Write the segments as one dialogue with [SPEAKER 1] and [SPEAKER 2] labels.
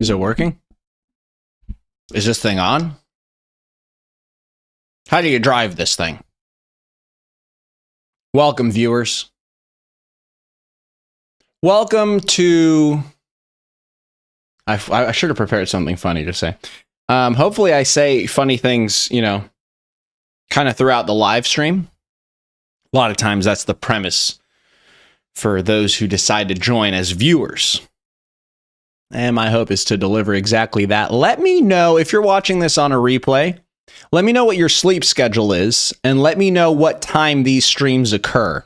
[SPEAKER 1] Is it working? Is this thing on? How do you drive this thing? Welcome, viewers. Welcome to... I should have prepared something funny to say. Hopefully I say funny things, you know, kind of throughout the live stream. A lot of times that's the premise for those who decide to join as viewers. And my hope is to deliver exactly that. Let me know if you're watching this on a replay. Let me know what your sleep schedule is, and let me know what time these streams occur.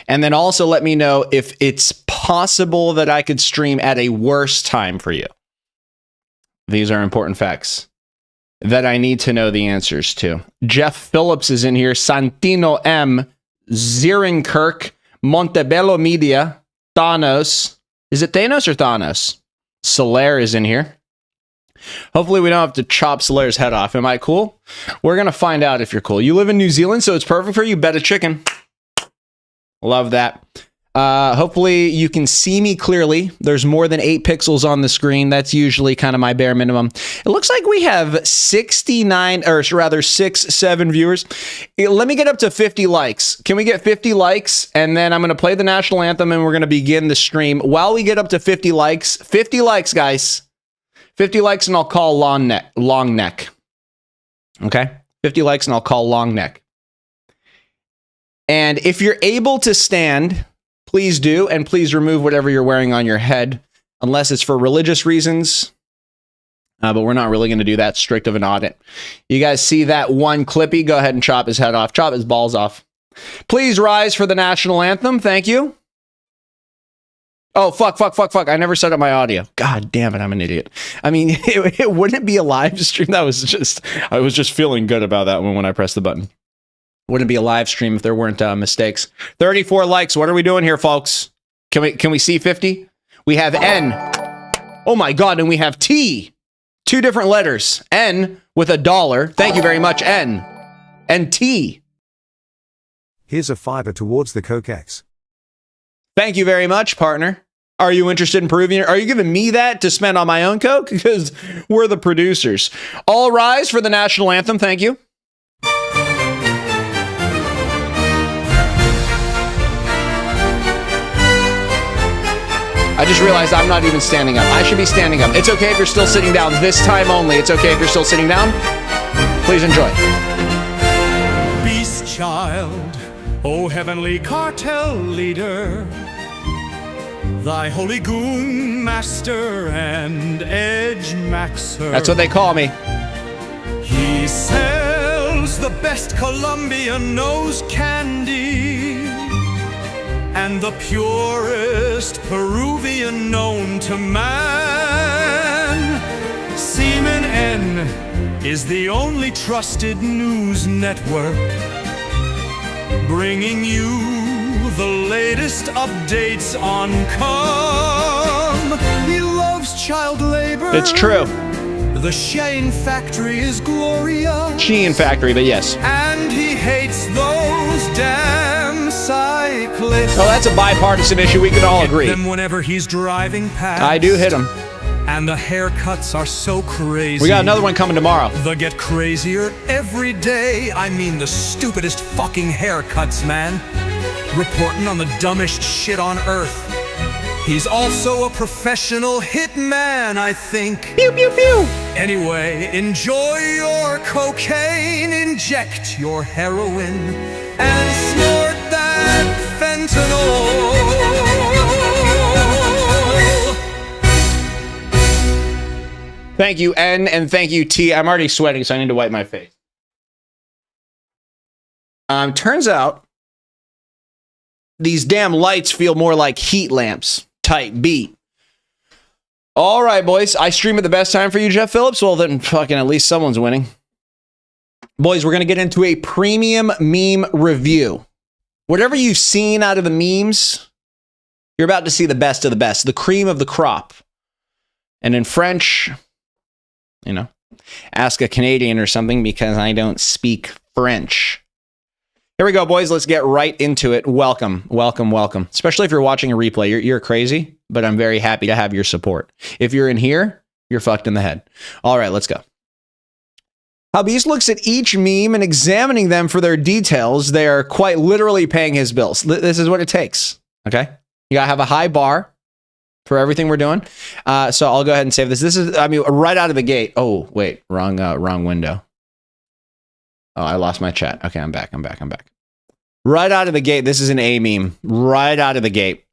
[SPEAKER 1] And then also let me know if it's possible that I could stream at a worse time for you. These are important facts that I need to know the answers to. Jeff Phillips is in here. Santino M. Zirenkirk. Montebello Media. Thanos. Is it Thanos or Thanos? Solaire is in here. Hopefully we don't have to chop Solaire's head off. Am I cool? We're going to find out if you're cool. You live in New Zealand, so it's perfect for you. Bet a chicken. Love that. Hopefully you can see me clearly. There's more than 8 pixels on the screen. That's usually kind of my bare minimum. It looks like we have 69, or rather 7 viewers. Let me get up to 50 likes. Can we get 50 likes? And then I'm going to play the national anthem and we're going to begin the stream. While we get up to 50 likes, guys. 50 likes and I'll call long neck. Okay? 50 likes and I'll call long neck. And if you're able to stand, please do, and please remove whatever you're wearing on your head, unless it's for religious reasons. But we're not really going to do that strict of an audit. You guys see that one Clippy? Go ahead and chop his head off. Chop his balls off. Please rise for the national anthem. Thank you. Oh, fuck. I never set up my audio. God damn it, I'm an idiot. I mean, it wouldn't be a live stream. I was just feeling good about that one when I pressed the button. Wouldn't be a live stream if there weren't mistakes. 34 likes. What are we doing here, folks? Can we see 50? We have N. Oh my God, and we have T. 2 different letters. N with $1. Thank you very much, N. And T.
[SPEAKER 2] Here's a $5 towards the Coke X.
[SPEAKER 1] Thank you very much, partner. Are you interested in proving it? Are you giving me that to spend on my own Coke? Because we're the producers. All rise for the national anthem. Thank you. I just realized I'm not even standing up. I should be standing up. It's okay if you're still sitting down. This time only. It's okay if you're still sitting down. Please enjoy.
[SPEAKER 3] Beast child, O heavenly cartel leader, thy holy goon master and edge maxer.
[SPEAKER 1] That's what they call me.
[SPEAKER 3] He sells the best Colombian nose candy and the purest Peruvian known to man. Seaman N is the only trusted news network, bringing you the latest updates on cum. He loves child labor.
[SPEAKER 1] It's true.
[SPEAKER 3] The Shane factory is glorious.
[SPEAKER 1] Sheen factory, but yes.
[SPEAKER 3] And he hates those damn cyclists.
[SPEAKER 1] Oh, that's a bipartisan issue. We can all agree.
[SPEAKER 3] Hit them whenever he's driving past.
[SPEAKER 1] I do hit him.
[SPEAKER 3] And the haircuts are so crazy.
[SPEAKER 1] We got another one coming tomorrow.
[SPEAKER 3] They get crazier every day. I mean, the stupidest fucking haircuts, man. Reporting on the dumbest shit on earth. He's also a professional hitman, I think.
[SPEAKER 1] Pew, pew, pew.
[SPEAKER 3] Anyway, enjoy your cocaine, inject your heroin, and snort that fentanyl.
[SPEAKER 1] Thank you, N, and thank you, T. I'm already sweating, so I need to wipe my face. Turns out, these damn lights feel more like heat lamps. Type beat. All right, boys. I stream at the best time for you, Jeff Phillips. Well, then fucking at least someone's winning. Boys, we're going to get into a premium meme review. Whatever you've seen out of the memes, you're about to see the best of the best. The cream of the crop. And in French, you know, ask a Canadian or something because I don't speak French. Here we go, boys. Let's get right into it. Welcome, welcome, welcome. Especially if you're watching a replay. You're crazy. but I'm very happy to have your support. If you're in here, you're fucked in the head. All right, let's go. Hubby's looks at each meme and examining them for their details. They are quite literally paying his bills. This is what it takes, okay? You gotta have a high bar for everything we're doing. So I'll go ahead and save this. This is, I mean, right out of the gate. Oh, wait, wrong window. Oh, I lost my chat. Okay, I'm back. Right out of the gate, this is an A meme. Right out of the gate.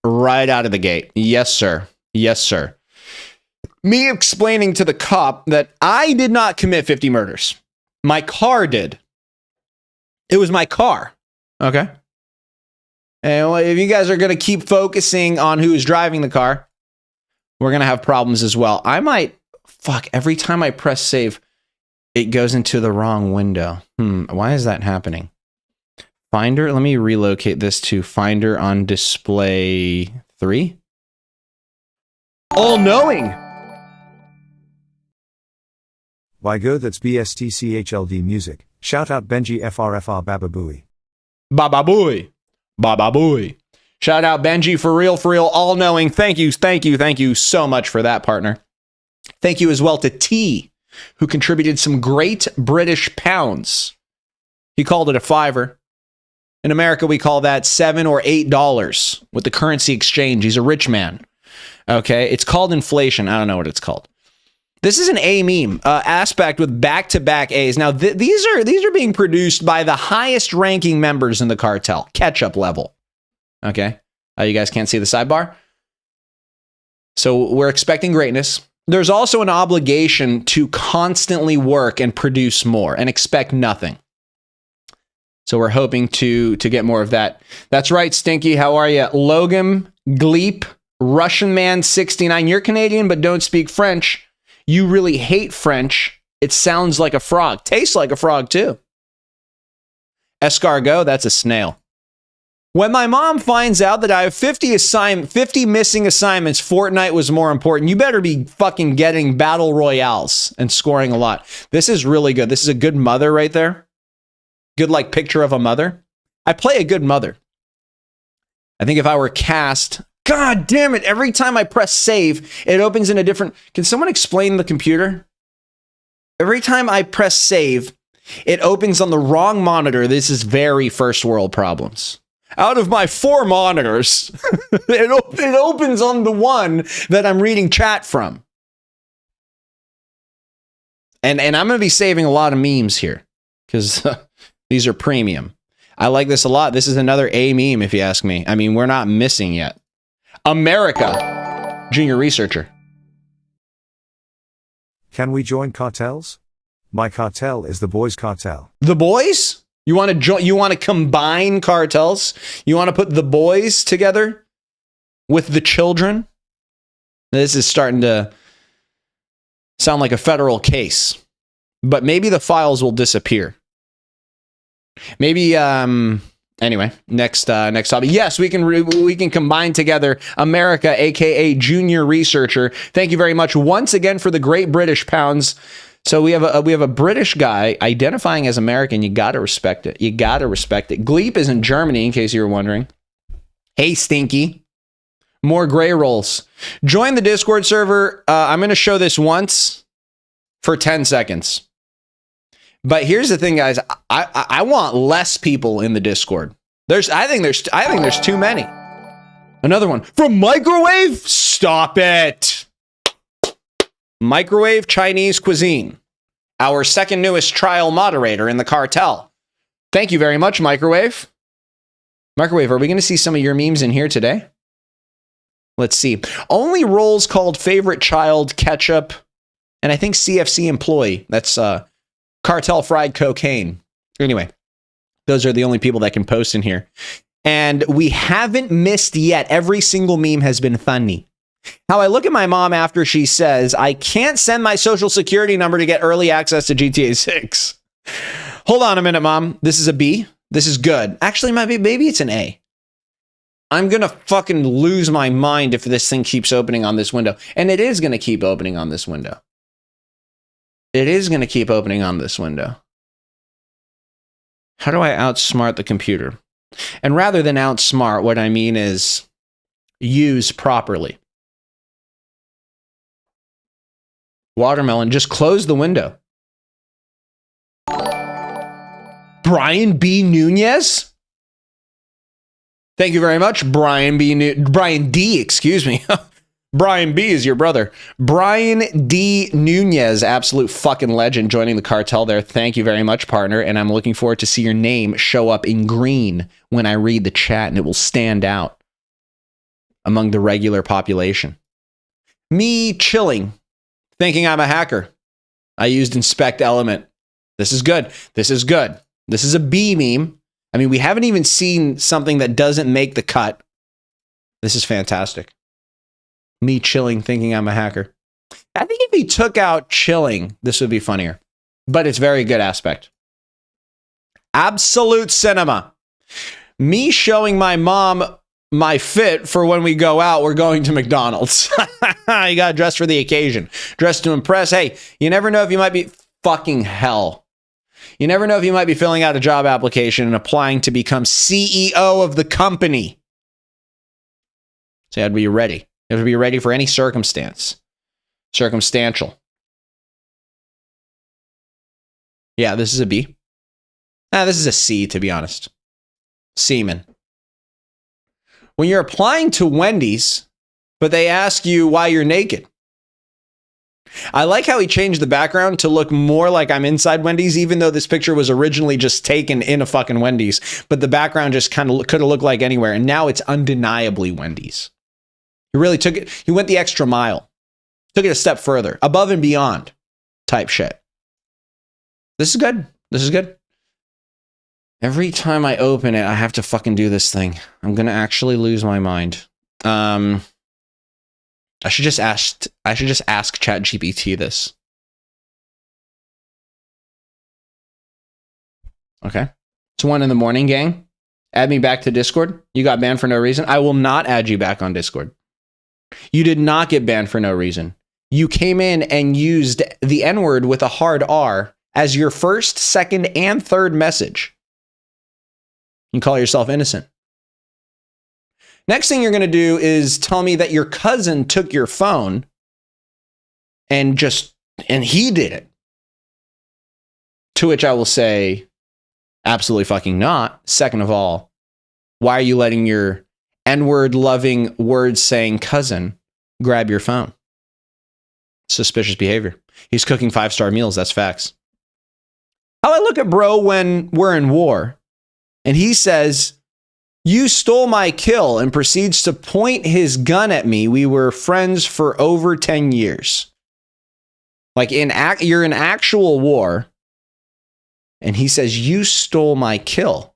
[SPEAKER 1] Yes, sir. Me explaining to the cop that I did not commit 50 murders. My car did. It was my car. Okay. And if you guys are going to keep focusing on who's driving the car, we're going to have problems as well. Every time I press save, it goes into the wrong window. Why is that happening? Finder, let me relocate this to Finder on display 3. All knowing.
[SPEAKER 2] By go, that's BSTCHLD music. Shout out Benji FRFR Baba Booey.
[SPEAKER 1] Baba Booey. Shout out Benji for real, all knowing. Thank you so much for that, partner. Thank you as well to T, who contributed some great British pounds. He called it a $5. In America, we call that $7 or $8 with the currency exchange. He's a rich man. Okay, it's called inflation. I don't know what it's called. This is an A meme aspect with back-to-back A's. Now, these are being produced by the highest-ranking members in the cartel, ketchup level. Okay, you guys can't see the sidebar. So we're expecting greatness. There's also an obligation to constantly work and produce more and expect nothing. So we're hoping to get more of that. That's right, Stinky. How are you? Logan, Gleep, Russian Man 69. You're Canadian, but don't speak French. You really hate French. It sounds like a frog. Tastes like a frog, too. Escargot, that's a snail. When my mom finds out that I have 50 missing assignments, Fortnite was more important. You better be fucking getting battle royales and scoring a lot. This is really good. This is a good mother right there. Good, like, picture of a mother. I play a good mother. I think if I were cast... God damn it. Every time I press save, it opens in a different... Can someone explain the computer? Every time I press save, it opens on the wrong monitor. This is very first world problems. Out of my 4 monitors, it opens on the one that I'm reading chat from. And I'm going to be saving a lot of memes here because these are premium. I like this a lot. This is another A meme, if you ask me. I mean, we're not missing yet. America, junior researcher.
[SPEAKER 2] Can we join cartels? My cartel is the boys' cartel.
[SPEAKER 1] The boys? You want to join? You want to combine cartels? You want to put the boys together with the children? This is starting to sound like a federal case, but maybe the files will disappear. Maybe. Anyway, next topic. Yes, we can combine together America, aka junior researcher. Thank you very much once again for the great British pounds. So we have a British guy identifying as American. You got to respect it. Gleep is in Germany, in case you were wondering. Hey, Stinky. More gray rolls. Join the Discord server. I'm going to show this once for 10 seconds. But here's the thing, guys. I want less people in the Discord. I think there's too many. Another one from Microwave. Stop it. Microwave Chinese cuisine. Our second newest trial moderator in the cartel. Thank you very much, Microwave. Microwave, are we going to see some of your memes in here today? Let's see. Only roles called favorite child, ketchup, and I think CFC employee. That's cartel fried cocaine. Anyway, those are the only people that can post in here. And we haven't missed yet. Every single meme has been funny. How I look at my mom after she says, I can't send my social security number to get early access to GTA 6. Hold on a minute, Mom. This is a B. This is good. Actually, maybe it's an A. I'm going to fucking lose my mind if this thing keeps opening on this window. And it is going to keep opening on this window. It is going to keep opening on this window. How do I outsmart the computer? And rather than outsmart, what I mean is use properly. Watermelon. Just close the window. Brian B. Nunez? Thank you very much, Brian D, excuse me. Brian B is your brother. Brian D. Nunez, absolute fucking legend, joining the cartel there. Thank you very much, partner. And I'm looking forward to see your name show up in green when I read the chat, and it will stand out among the regular population. Me chilling, thinking I'm a hacker. I used inspect element. This is good. This is good. This is a B meme. I mean, we haven't even seen something that doesn't make the cut. This is fantastic. Me chilling, thinking I'm a hacker. I think if he took out chilling, this would be funnier. But it's very good aspect. Absolute cinema. Me showing my mom my fit for when we go out, we're going to McDonald's. You got to dress for the occasion. Dress to impress. Hey, you never know if you might be fucking hell. You never know if you might be filling out a job application and applying to become CEO of the company. So you have to be ready. You have to be ready for any circumstance. Circumstantial. Yeah, this is a B. This is a C, to be honest. Seaman. When you're applying to Wendy's, but they ask you why you're naked. I like how he changed the background to look more like I'm inside Wendy's, even though this picture was originally just taken in a fucking Wendy's. But the background just kind of could have looked like anywhere. And now it's undeniably Wendy's. He really took it. He went the extra mile. Took it a step further. Above and beyond type shit. This is good. This is good. Every time I open it, I have to fucking do this thing. I'm going to actually lose my mind. I should just ask ChatGPT this. Okay. It's 1 a.m, gang. Add me back to Discord. You got banned for no reason. I will not add you back on Discord. You did not get banned for no reason. You came in and used the N-word with a hard R as your first, second, and third message. You call yourself innocent. Next thing you're going to do is tell me that your cousin took your phone and he did it. To which I will say, absolutely fucking not. Second of all, why are you letting your N-word loving word saying cousin grab your phone? Suspicious behavior. He's cooking 5-star meals. That's facts. How I look at bro when we're in war and he says, "You stole my kill," and proceeds to point his gun at me. We were friends for over 10 years. Like you're in actual war. And he says, "You stole my kill."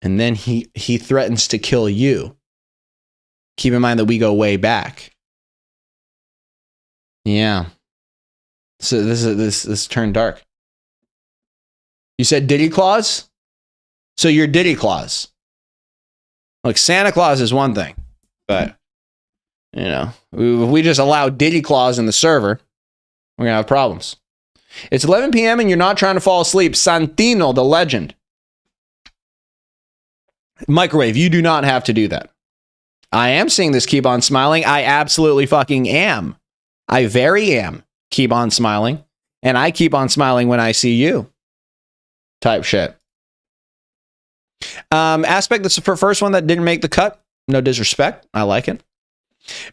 [SPEAKER 1] And then he threatens to kill you. Keep in mind that we go way back. Yeah. So this turned dark. You said Diddy Claus? So you're Diddy Claus. Look, Santa Claus is one thing, but you know, if we just allow Diddy Claus in the server, we're gonna have problems. It's 11 p.m. and you're not trying to fall asleep. Santino, the legend. Microwave, you do not have to do that. I am seeing this keep on smiling. I absolutely fucking am. I very am. Keep on smiling. And I keep on smiling when I see you. Type shit. Aspect, that's the first one that didn't make the cut. No disrespect. I like it.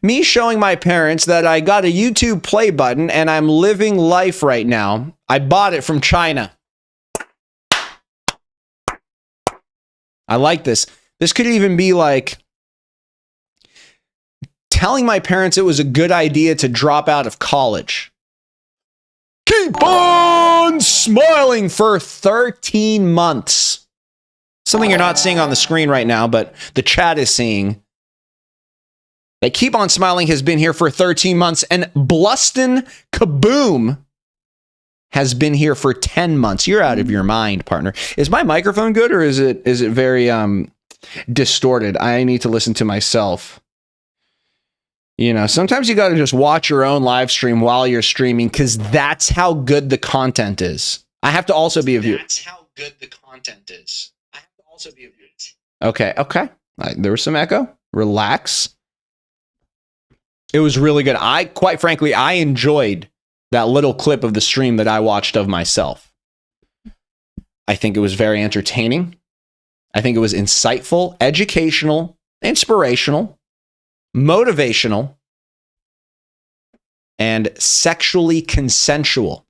[SPEAKER 1] Me showing my parents that I got a YouTube play button and I'm living life right now. I bought it from China. I like this. This could even be like telling my parents it was a good idea to drop out of college. Keep on smiling for 13 months. Something you're not seeing on the screen right now, but the chat is seeing. That Keep on Smiling has been here for 13 months, and Bluston Kaboom has been here for 10 months. You're out of your mind, partner. Is my microphone good, or is it very distorted? I need to listen to myself. You know, sometimes you got to just watch your own live stream while you're streaming, because that's how good the content is. I have to also be a viewer. That's how good the content is. I have to also be a viewer. Okay. There was some echo. Relax. It was really good. Quite frankly, I enjoyed that little clip of the stream that I watched of myself. I think it was very entertaining. I think it was insightful, educational, inspirational, motivational, and sexually consensual.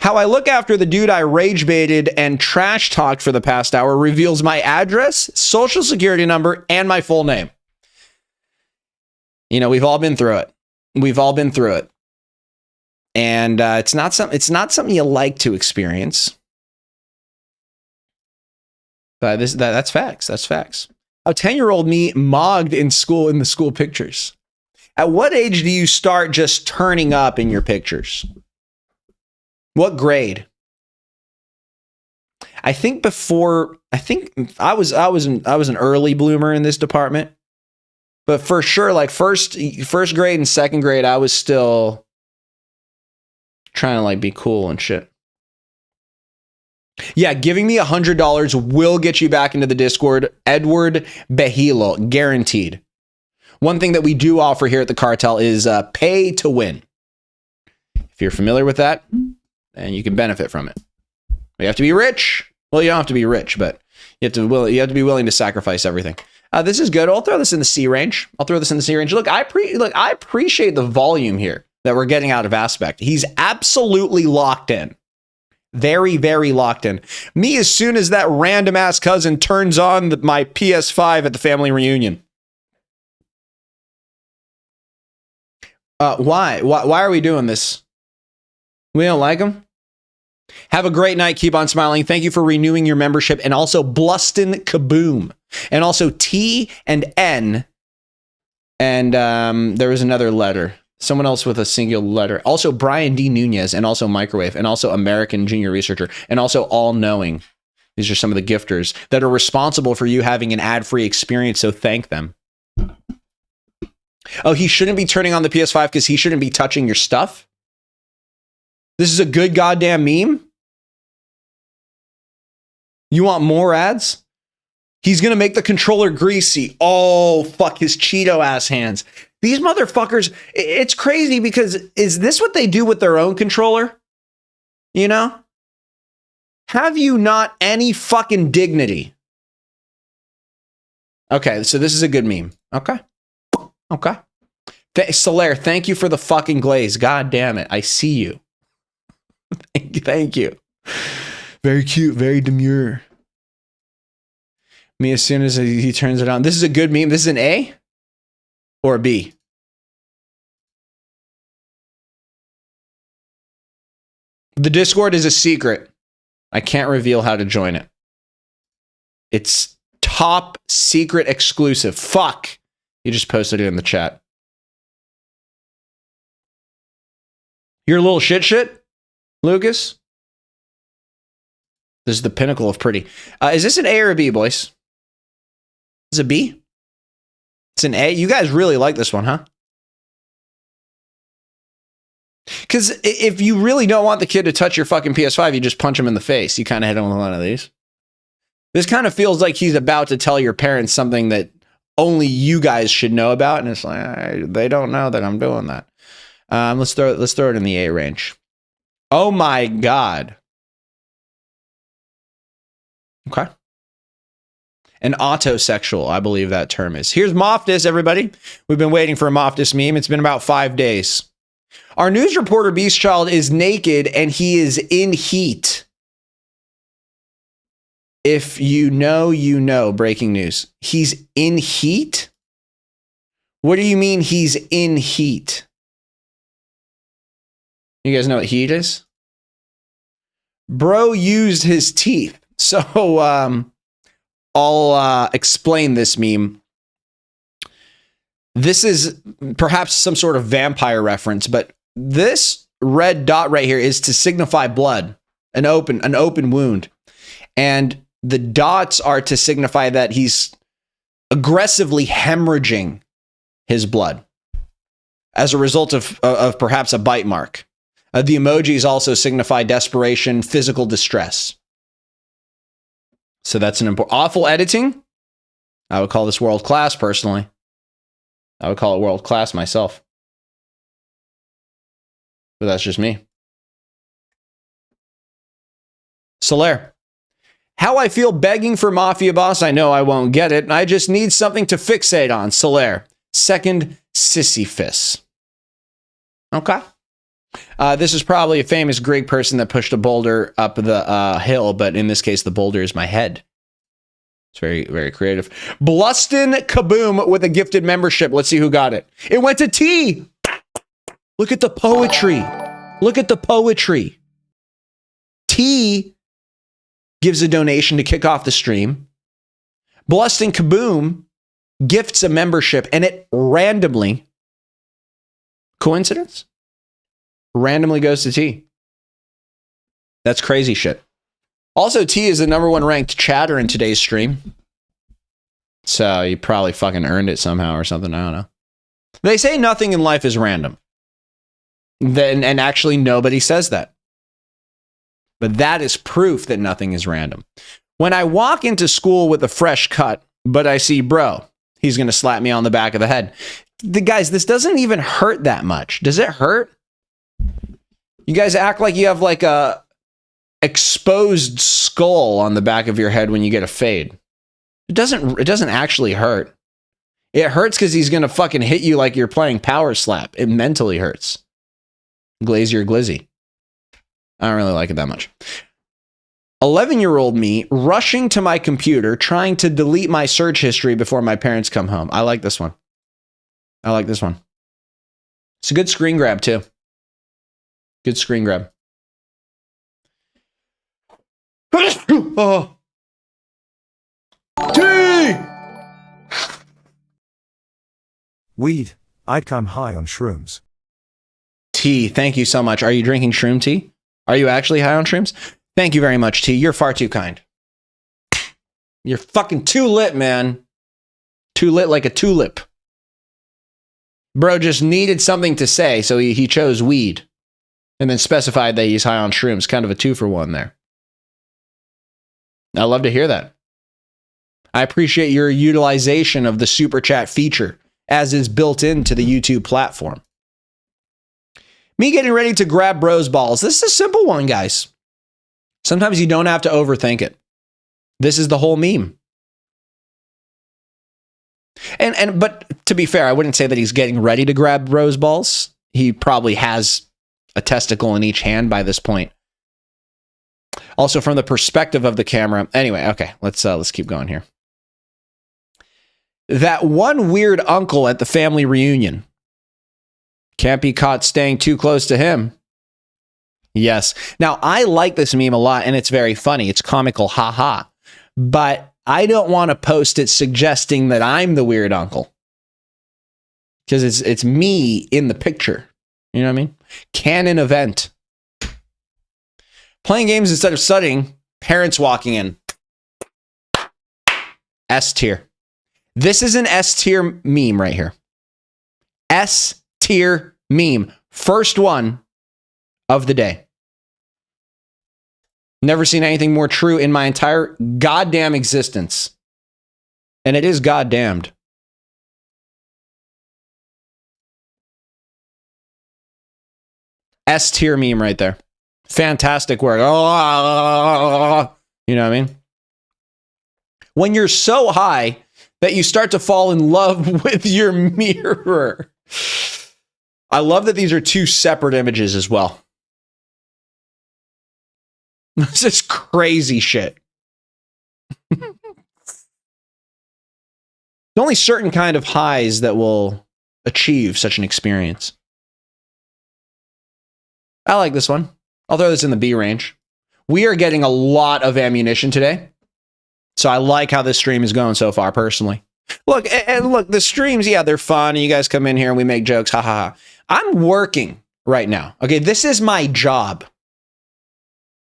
[SPEAKER 1] How I look after the dude I rage baited and trash talked for the past hour reveals my address, social security number, and my full name. You know, we've all been through it. We've all been through it. And it's not something you like to experience. But that's facts. That's facts. A 10-year-old me mogged in school in the school pictures. At what age do you start just turning up in your pictures? What grade? I think I was an early bloomer in this department. But for sure, like first grade and second grade, I was still trying to like be cool and shit. Yeah, giving me $100 will get you back into the Discord. Edward Behilo, guaranteed. One thing that we do offer here at the cartel is pay to win. If you're familiar with that, and you can benefit from it. You have to be rich. Well, you don't have to be rich, but you have to be willing to sacrifice everything. This is good. I'll throw this in the C range. Look, I appreciate the volume here that we're getting out of Aspect. He's absolutely locked in. Very, very locked in. Me, as soon as that random ass cousin turns on my PS5 at the family reunion. Why are we doing this? We don't like him? Have a great night. Keep on smiling. Thank you for renewing your membership. And also Bluston Kaboom. And also T and N. And there was another letter. Someone else with a singular letter. Also Brian D. Nunez. And also Microwave. And also American Junior Researcher. And also All Knowing. These are some of the gifters that are responsible for you having an ad-free experience. So thank them. Oh, he shouldn't be turning on the PS5 because he shouldn't be touching your stuff? This is a good goddamn meme? You want more ads? He's going to make the controller greasy. Oh, fuck his Cheeto ass hands. These motherfuckers, it's crazy because is this what they do with their own controller? You know? Have you not any fucking dignity? Okay, so this is a good meme. Okay. Solaire, thank you for the fucking glaze. God damn it. I see you. Thank you. Very cute, very demure. Me, as soon as he turns it on. This is a good meme. This is an A or a B? The Discord is a secret. I can't reveal how to join it. It's top secret exclusive. Fuck. You just posted it in the chat. You're a little shit, Lucas? This is the pinnacle of pretty. Is this an A or a B, boys? Is it a B? It's an A? You guys really like this one, huh? Because if you really don't want the kid to touch your fucking PS5, you just punch him in the face. You kind of hit him with one of these. This kind of feels like he's about to tell your parents something that only you guys should know about. And it's like, they don't know that I'm doing that. Let's throw it in the A range. Oh my God. Okay. An autosexual, I believe that term is. Here's Moftis, everybody. We've been waiting for a Moftis meme. It's been about 5 days. Our news reporter Beastchild is naked and he is in heat. If you know, you know. Breaking news. He's in heat? What do you mean he's in heat? You guys know what heat is? Bro used his teeth. So I'll explain this meme. This is perhaps some sort of vampire reference, but this red dot right here is to signify blood, an open wound. And the dots are to signify that he's aggressively hemorrhaging his blood as a result of perhaps a bite mark. The emojis also signify desperation, physical distress. So that's an important, awful editing. I would call this world class personally. I would call it world class myself. But that's just me. Solaire. How I feel begging for Mafia Boss. I know I won't get it. I just need something to fixate on. Solaire. Second, Sisyphus. Okay. This is probably a famous Greek person that pushed a boulder up the hill, but in this case, the boulder is my head. It's very, very creative. Bluston Kaboom with a gifted membership. Let's see who got it. It went to T. Look at the poetry. Look at the poetry. T gives a donation to kick off the stream. Bluston Kaboom gifts a membership, and it randomly, coincidence? Randomly goes to T. That's crazy shit. Also, T is the #1 ranked chatter in today's stream. So you probably fucking earned it somehow or something. I don't know. They say nothing in life is random. And actually nobody says that. But that is proof that nothing is random. When I walk into school with a fresh cut, but I see bro, he's going to slap me on the back of the head. Guys, this doesn't even hurt that much. Does it hurt? You guys act like you have like a exposed skull on the back of your head when you get a fade. It doesn't actually hurt. It hurts because he's going to fucking hit you like you're playing Power Slap. It mentally hurts. Glazier glizzy. I don't really like it that much. 11-year-old me rushing to my computer, trying to delete my search history before my parents come home. I like this one. I like this one. It's a good screen grab, too. Good screen grab. Oh. T!
[SPEAKER 2] Weed. I'd come high on shrooms.
[SPEAKER 1] T, thank you so much. Are you drinking shroom tea? Are you actually high on shrooms? Thank you very much, T. You're far too kind. You're fucking too lit, man. Too lit like a tulip. Bro just needed something to say, so he chose weed. And then specified that he's high on shrooms. Kind of a 2-for-1 there. I love to hear that. I appreciate your utilization of the super chat feature as is built into the YouTube platform. Me getting ready to grab bros balls. This is a simple one, guys. Sometimes you don't have to overthink it. This is the whole meme. But to be fair, I wouldn't say that he's getting ready to grab bros balls. He probably has a testicle in each hand by this point. Also, from the perspective of the camera. Anyway, okay, let's keep going here. That one weird uncle at the family reunion. Can't be caught staying too close to him. Yes. Now, I like this meme a lot, and it's very funny. It's comical, haha. But I don't want to post it suggesting that I'm the weird uncle. Because it's me in the picture. You know what I mean? Canon event. Playing games instead of studying. Parents walking in. S tier. This is an S tier meme right here. S tier meme. First one of the day. Never seen anything more true in my entire goddamn existence. And it is goddamned. S tier meme right there. Fantastic work. You know what I mean? When you're so high that you start to fall in love with your mirror. I love that these are two separate images as well. This is crazy shit. There's only certain kind of highs that will achieve such an experience. I like this one. I'll throw this in the B range. We are getting a lot of ammunition today. So I like how this stream is going so far, personally. Look, and look, the streams, yeah, they're fun. And you guys come in here and we make jokes. Ha ha ha. I'm working right now. Okay, this is my job.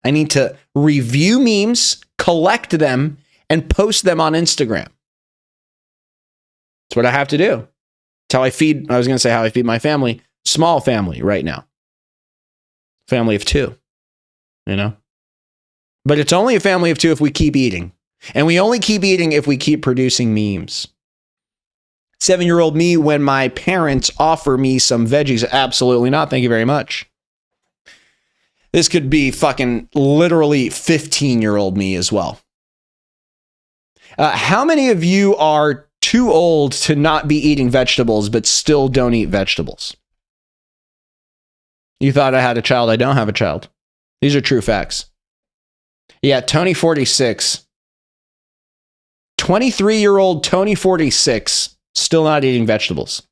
[SPEAKER 1] I need to review memes, collect them, and post them on Instagram. That's what I have to do. It's how I feed, I was going to say how I feed my family. Small family right now. Family of 2, you know? But it's only a family of 2 if we keep eating. And we only keep eating if we keep producing memes. 7-year-old me when my parents offer me some veggies. Absolutely not. Thank you very much. This could be fucking literally 15-year-old me as well. How many of you are too old to not be eating vegetables but still don't eat vegetables? You thought I had a child. I don't have a child. These are true facts. Yeah, Tony 46. 23-year-old Tony 46 still not eating vegetables.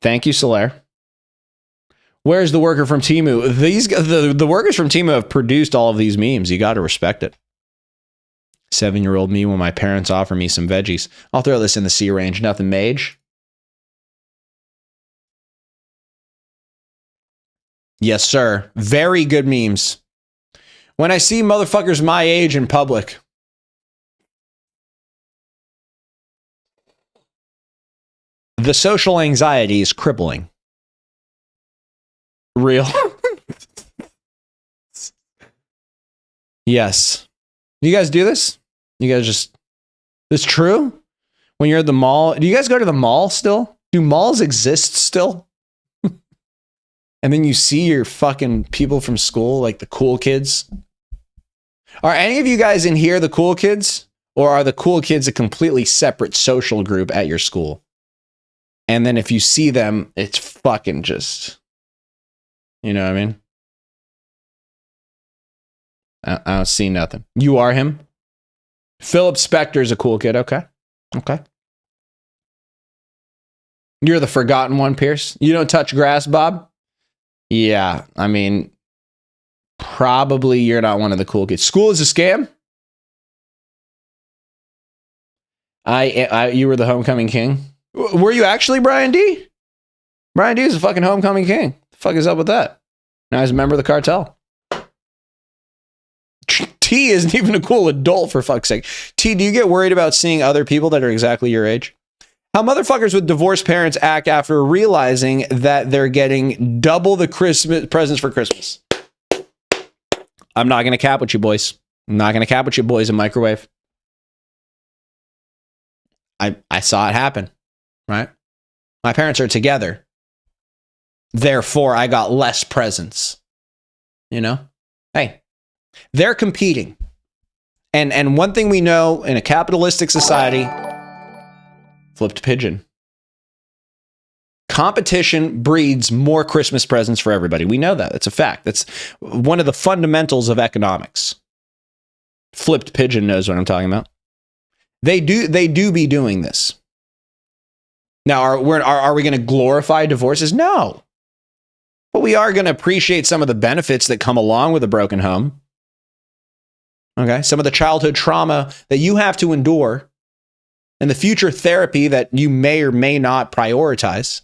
[SPEAKER 1] Thank you, Solaire. Where's the worker from Temu? The workers from Temu have produced all of these memes. You got to respect it. 7-year-old me when my parents offer me some veggies. I'll throw this in the C range. Nothing mage. Yes, sir. Very good memes. When I see motherfuckers my age in public, the social anxiety is crippling. Real. Yes. You guys do this? You guys just... It's true? When you're at the mall... Do you guys go to the mall still? Do malls exist still? And then you see your fucking people from school, like the cool kids. Are any of you guys in here the cool kids? Or are the cool kids a completely separate social group at your school? And then if you see them, it's fucking just... You know what I mean? I don't see nothing. You are him? Philip Spector's a cool kid. Okay. Okay. You're the forgotten one, Pierce. You don't touch grass, Bob? Yeah. I mean, probably you're not one of the cool kids. School is a scam? You were the homecoming king? Were you actually, Brian D? Brian D is a fucking homecoming king. The fuck is up with that? Now he's a member of the cartel. T isn't even a cool adult, for fuck's sake. T, do you get worried about seeing other people that are exactly your age? How motherfuckers with divorced parents act after realizing that they're getting double the Christmas presents for Christmas. I'm not going to cap with you, boys. I'm not going to cap with you, boys, in microwave. I saw it happen, right? My parents are together. Therefore, I got less presents. You know? Hey, they're competing. And one thing we know in a capitalistic society, flipped pigeon. Competition breeds more Christmas presents for everybody. We know that. It's a fact. That's one of the fundamentals of economics. Flipped pigeon knows what I'm talking about. They do be doing this. Now, are we going to glorify divorces? No. But we are going to appreciate some of the benefits that come along with a broken home. Okay? Some of the childhood trauma that you have to endure and the future therapy that you may or may not prioritize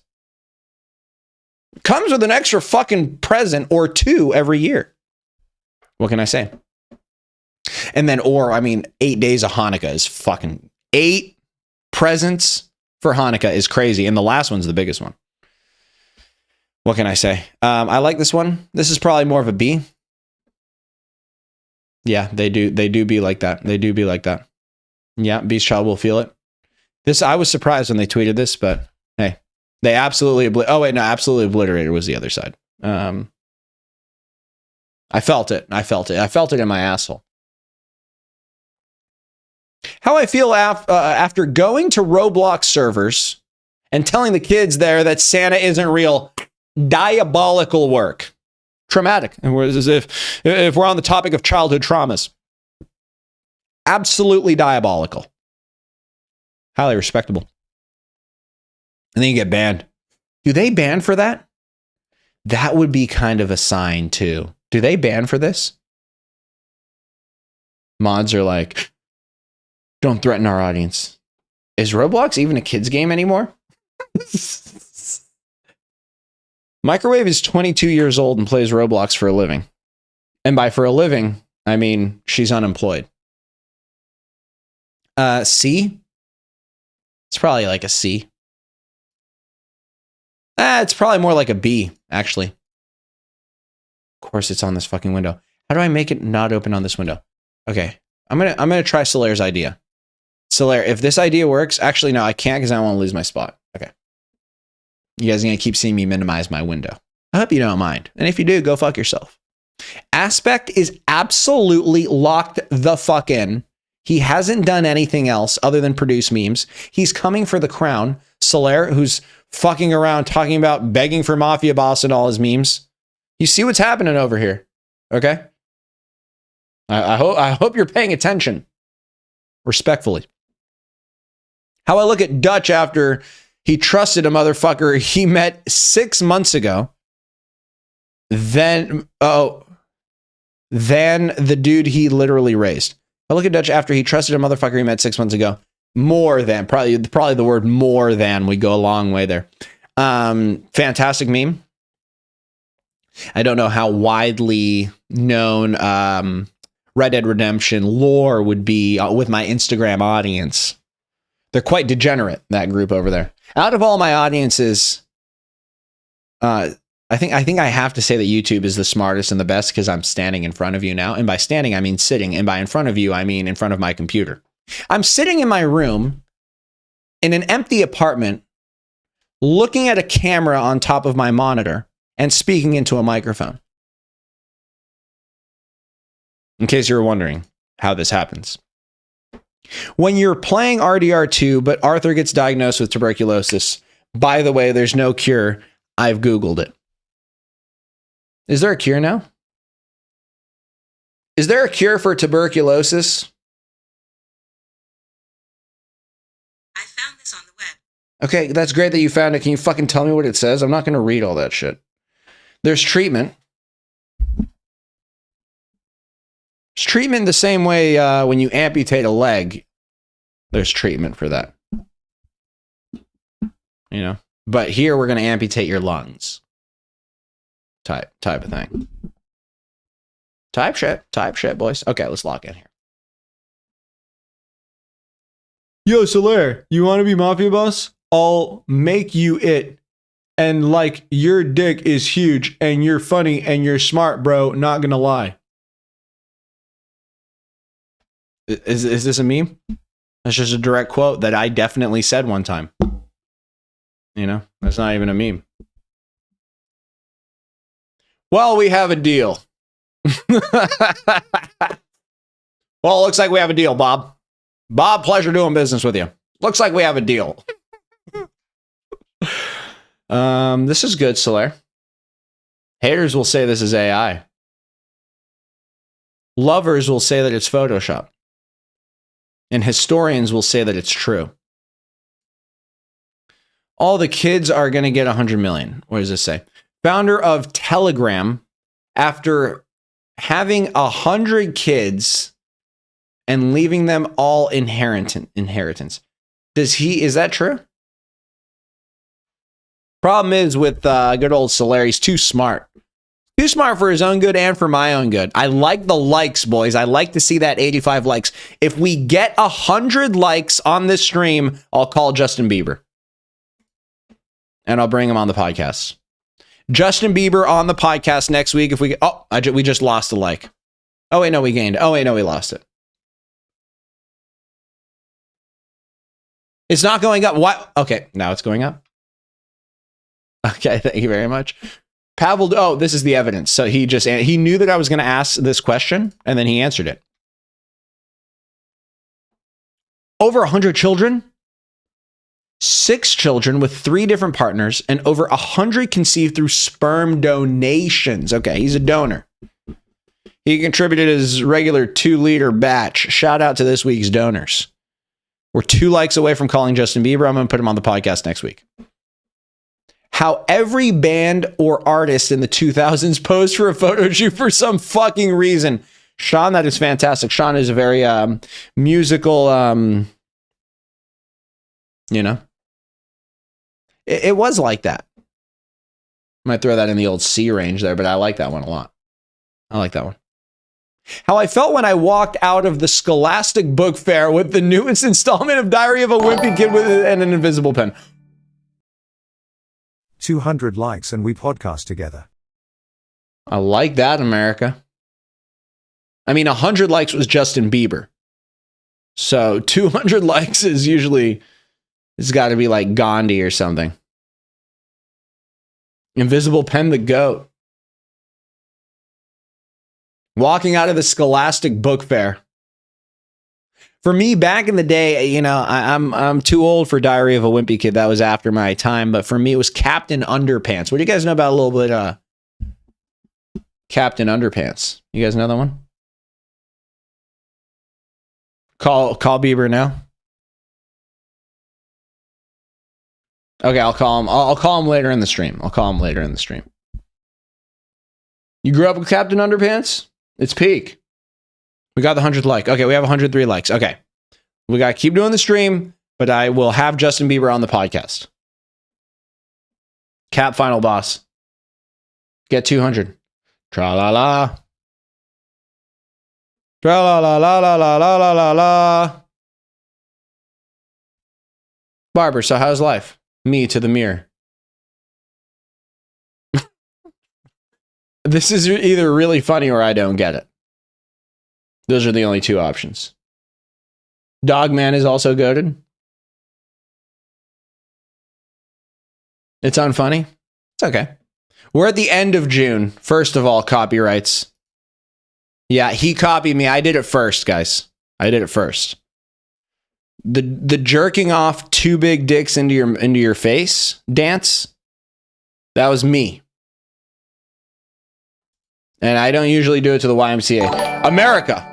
[SPEAKER 1] comes with an extra fucking present or two every year. What can I say? And then, 8 days of Hanukkah is fucking 8 presents for Hanukkah is crazy. And the last one's the biggest one. What can I say? I like this one. This is probably more of a B. Yeah, they do be like that. They do be like that. Yeah, Beast Child will feel it. I was surprised when they tweeted this, but hey, they absolutely absolutely obliterated was the other side. I felt it. I felt it in my asshole. How I feel after going to Roblox servers and telling the kids there that Santa isn't real. Diabolical work. Traumatic. And as if we're on the topic of childhood traumas. Absolutely diabolical. Highly respectable. And then you get banned. Do they ban for that? That would be kind of a sign too. Do they ban for this? Mods are like, don't threaten our audience. Is Roblox even a kid's game anymore? Microwave is 22 years old and plays Roblox for a living. And by for a living, I mean she's unemployed. C? It's probably like a C. It's probably more like a B, actually. Of course, it's on this fucking window. How do I make it not open on this window? Okay, I'm gonna try Solaire's idea. Solaire, if this idea works, actually, no, I can't because I don't want to lose my spot. Okay. You guys are going to keep seeing me minimize my window. I hope you don't mind. And if you do, go fuck yourself. Aspect is absolutely locked the fuck in. He hasn't done anything else other than produce memes. He's coming for the crown. Solaire, who's fucking around talking about begging for Mafia Boss and all his memes. You see what's happening over here. Okay? I hope you're paying attention. Respectfully. How I look at Dutch after he trusted a motherfucker he met 6 months ago. Than the dude he literally raised. I look at Dutch after he trusted a motherfucker he met 6 months ago. More than, probably the word more than, we go a long way there. Fantastic meme. I don't know how widely known Red Dead Redemption lore would be with my Instagram audience. They're quite degenerate, that group over there. Out of all my audiences, I think I have to say that YouTube is the smartest and the best because I'm standing in front of you now. And by standing, I mean sitting. And by in front of you, I mean in front of my computer. I'm sitting in my room in an empty apartment, looking at a camera on top of my monitor and speaking into a microphone. In case you were wondering how this happens. When you're playing RDR2, but Arthur gets diagnosed with tuberculosis, by the way, there's no cure. I've Googled it. Is there a cure now? Is there a cure for tuberculosis?
[SPEAKER 4] I found this on the web.
[SPEAKER 1] Okay, that's great that you found it. Can you fucking tell me what it says? I'm not going to read all that shit. There's treatment. There's treatment the same way when you amputate a leg. There's treatment for that. You know? But here we're going to amputate your lungs. Type of thing. Type shit, boys. Okay, let's lock in here. Yo, Solaire, you want to be Mafia Boss? I'll make you it. And like, your dick is huge and you're funny and you're smart, bro. Not gonna lie. Is this a meme? That's just a direct quote that I definitely said one time. You know, that's not even a meme. Well, we have a deal. Well, looks like we have a deal, Bob. Bob, pleasure doing business with you. Looks like we have a deal. This is good, Solaire. Haters will say this is AI. Lovers will say that it's Photoshop. And historians will say that it's true. All the kids are going to get 100 million. What does this say? Founder of Telegram, after having 100 kids and leaving them all inheritance. Is that true? Problem is with good old Solaire, he's too smart. Too smart for his own good and for my own good. I like the likes, boys. I like to see that 85 likes. If we get 100 likes on this stream, I'll call Justin Bieber. And I'll bring him on the podcast. Justin Bieber on the podcast next week. If we get, we just lost a like. Oh wait, no, we gained. Oh wait, no, we lost it. It's not going up. What? Okay, now it's going up. Okay, thank you very much. Pavel. Oh, this is the evidence. So he knew that I was going to ask this question, and then he answered it. Over 100 children. 6 children with 3 different partners, and over 100 conceived through sperm donations. Okay, he's a donor. He contributed his regular 2-liter batch. Shout out to this week's donors. We're 2 likes away from calling Justin Bieber. I'm going to put him on the podcast next week. How every band or artist in the 2000s posed for a photo shoot for some fucking reason. Sean, that is fantastic. Sean is a very musical, you know. It was like that. Might throw that in the old C range there, but I like that one a lot. I like that one. How I felt when I walked out of the Scholastic Book Fair with the newest installment of Diary of a Wimpy Kid and an invisible pen.
[SPEAKER 2] 200 likes and we podcast together.
[SPEAKER 1] I like that, America. I mean, 100 likes was Justin Bieber. So 200 likes is usually, it's got to be like Gandhi or something. Invisible Pen the GOAT. Walking out of the Scholastic Book Fair. For me, back in the day, you know, I'm too old for Diary of a Wimpy Kid. That was after my time. But for me, it was Captain Underpants. What do you guys know about a little bit Captain Underpants? You guys know that one? Call Bieber now. Okay, I'll call him. I'll call him later in the stream. You grew up with Captain Underpants? It's peak. We got the 100th like. Okay, we have 103 likes. Okay. We got to keep doing the stream, but I will have Justin Bieber on the podcast. Cap Final Boss. Get 200. Tra-la-la. Tra-la-la-la-la-la-la-la-la. Barber, so how's life? Me to the mirror. This is either really funny or I don't get it. Those are the only two options. Dogman is also goated. It's unfunny. It's okay. We're at the end of June. First of all, copyrights. Yeah, he copied me. I did it first, guys. I did it first. The jerking off two big dicks into your face dance. That was me. And I don't usually do it to the YMCA. America.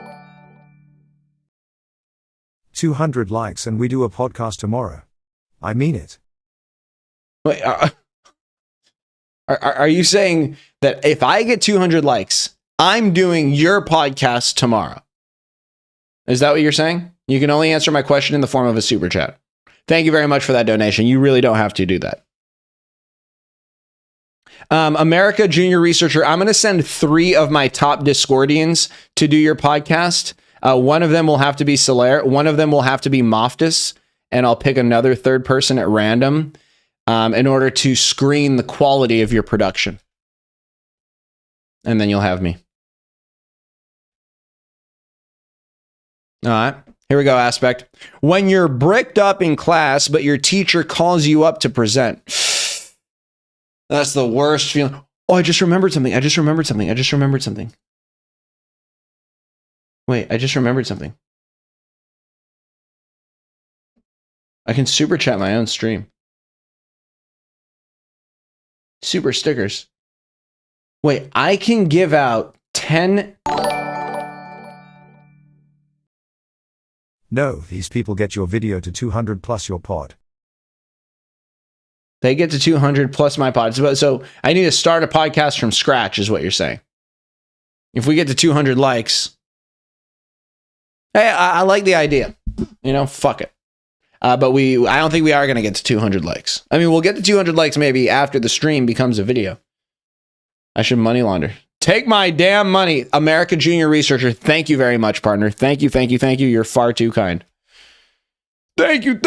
[SPEAKER 2] 200 likes and we do a podcast tomorrow. I mean it.
[SPEAKER 1] Wait, are you saying that if I get 200 likes, I'm doing your podcast tomorrow? Is that what you're saying? You can only answer my question in the form of a super chat. Thank you very much for that donation. You really don't have to do that. America Junior Researcher, I'm going to send 3 of my top Discordians to do your podcast. One of them will have to be Solaire. One of them will have to be Moftus. And I'll pick another third person at random in order to screen the quality of your production. And then you'll have me. All right. Here we go, Aspect. When you're bricked up in class, but your teacher calls you up to present. That's the worst feeling. Oh, I just remembered something. Wait, I just remembered something. I can super chat my own stream. Super stickers. Wait, I can give out 10.
[SPEAKER 2] No, these people get your video to 200 plus your pod.
[SPEAKER 1] They get to 200 plus my pod. So I need to start a podcast from scratch is what you're saying. If we get to 200 likes. Hey, I like the idea. You know, fuck it. But I don't think we are going to get to 200 likes. I mean, we'll get to 200 likes maybe after the stream becomes a video. I should money launder. Take my damn money. America Junior Researcher. Thank you very much, partner. Thank you. You're far too kind. Thank you.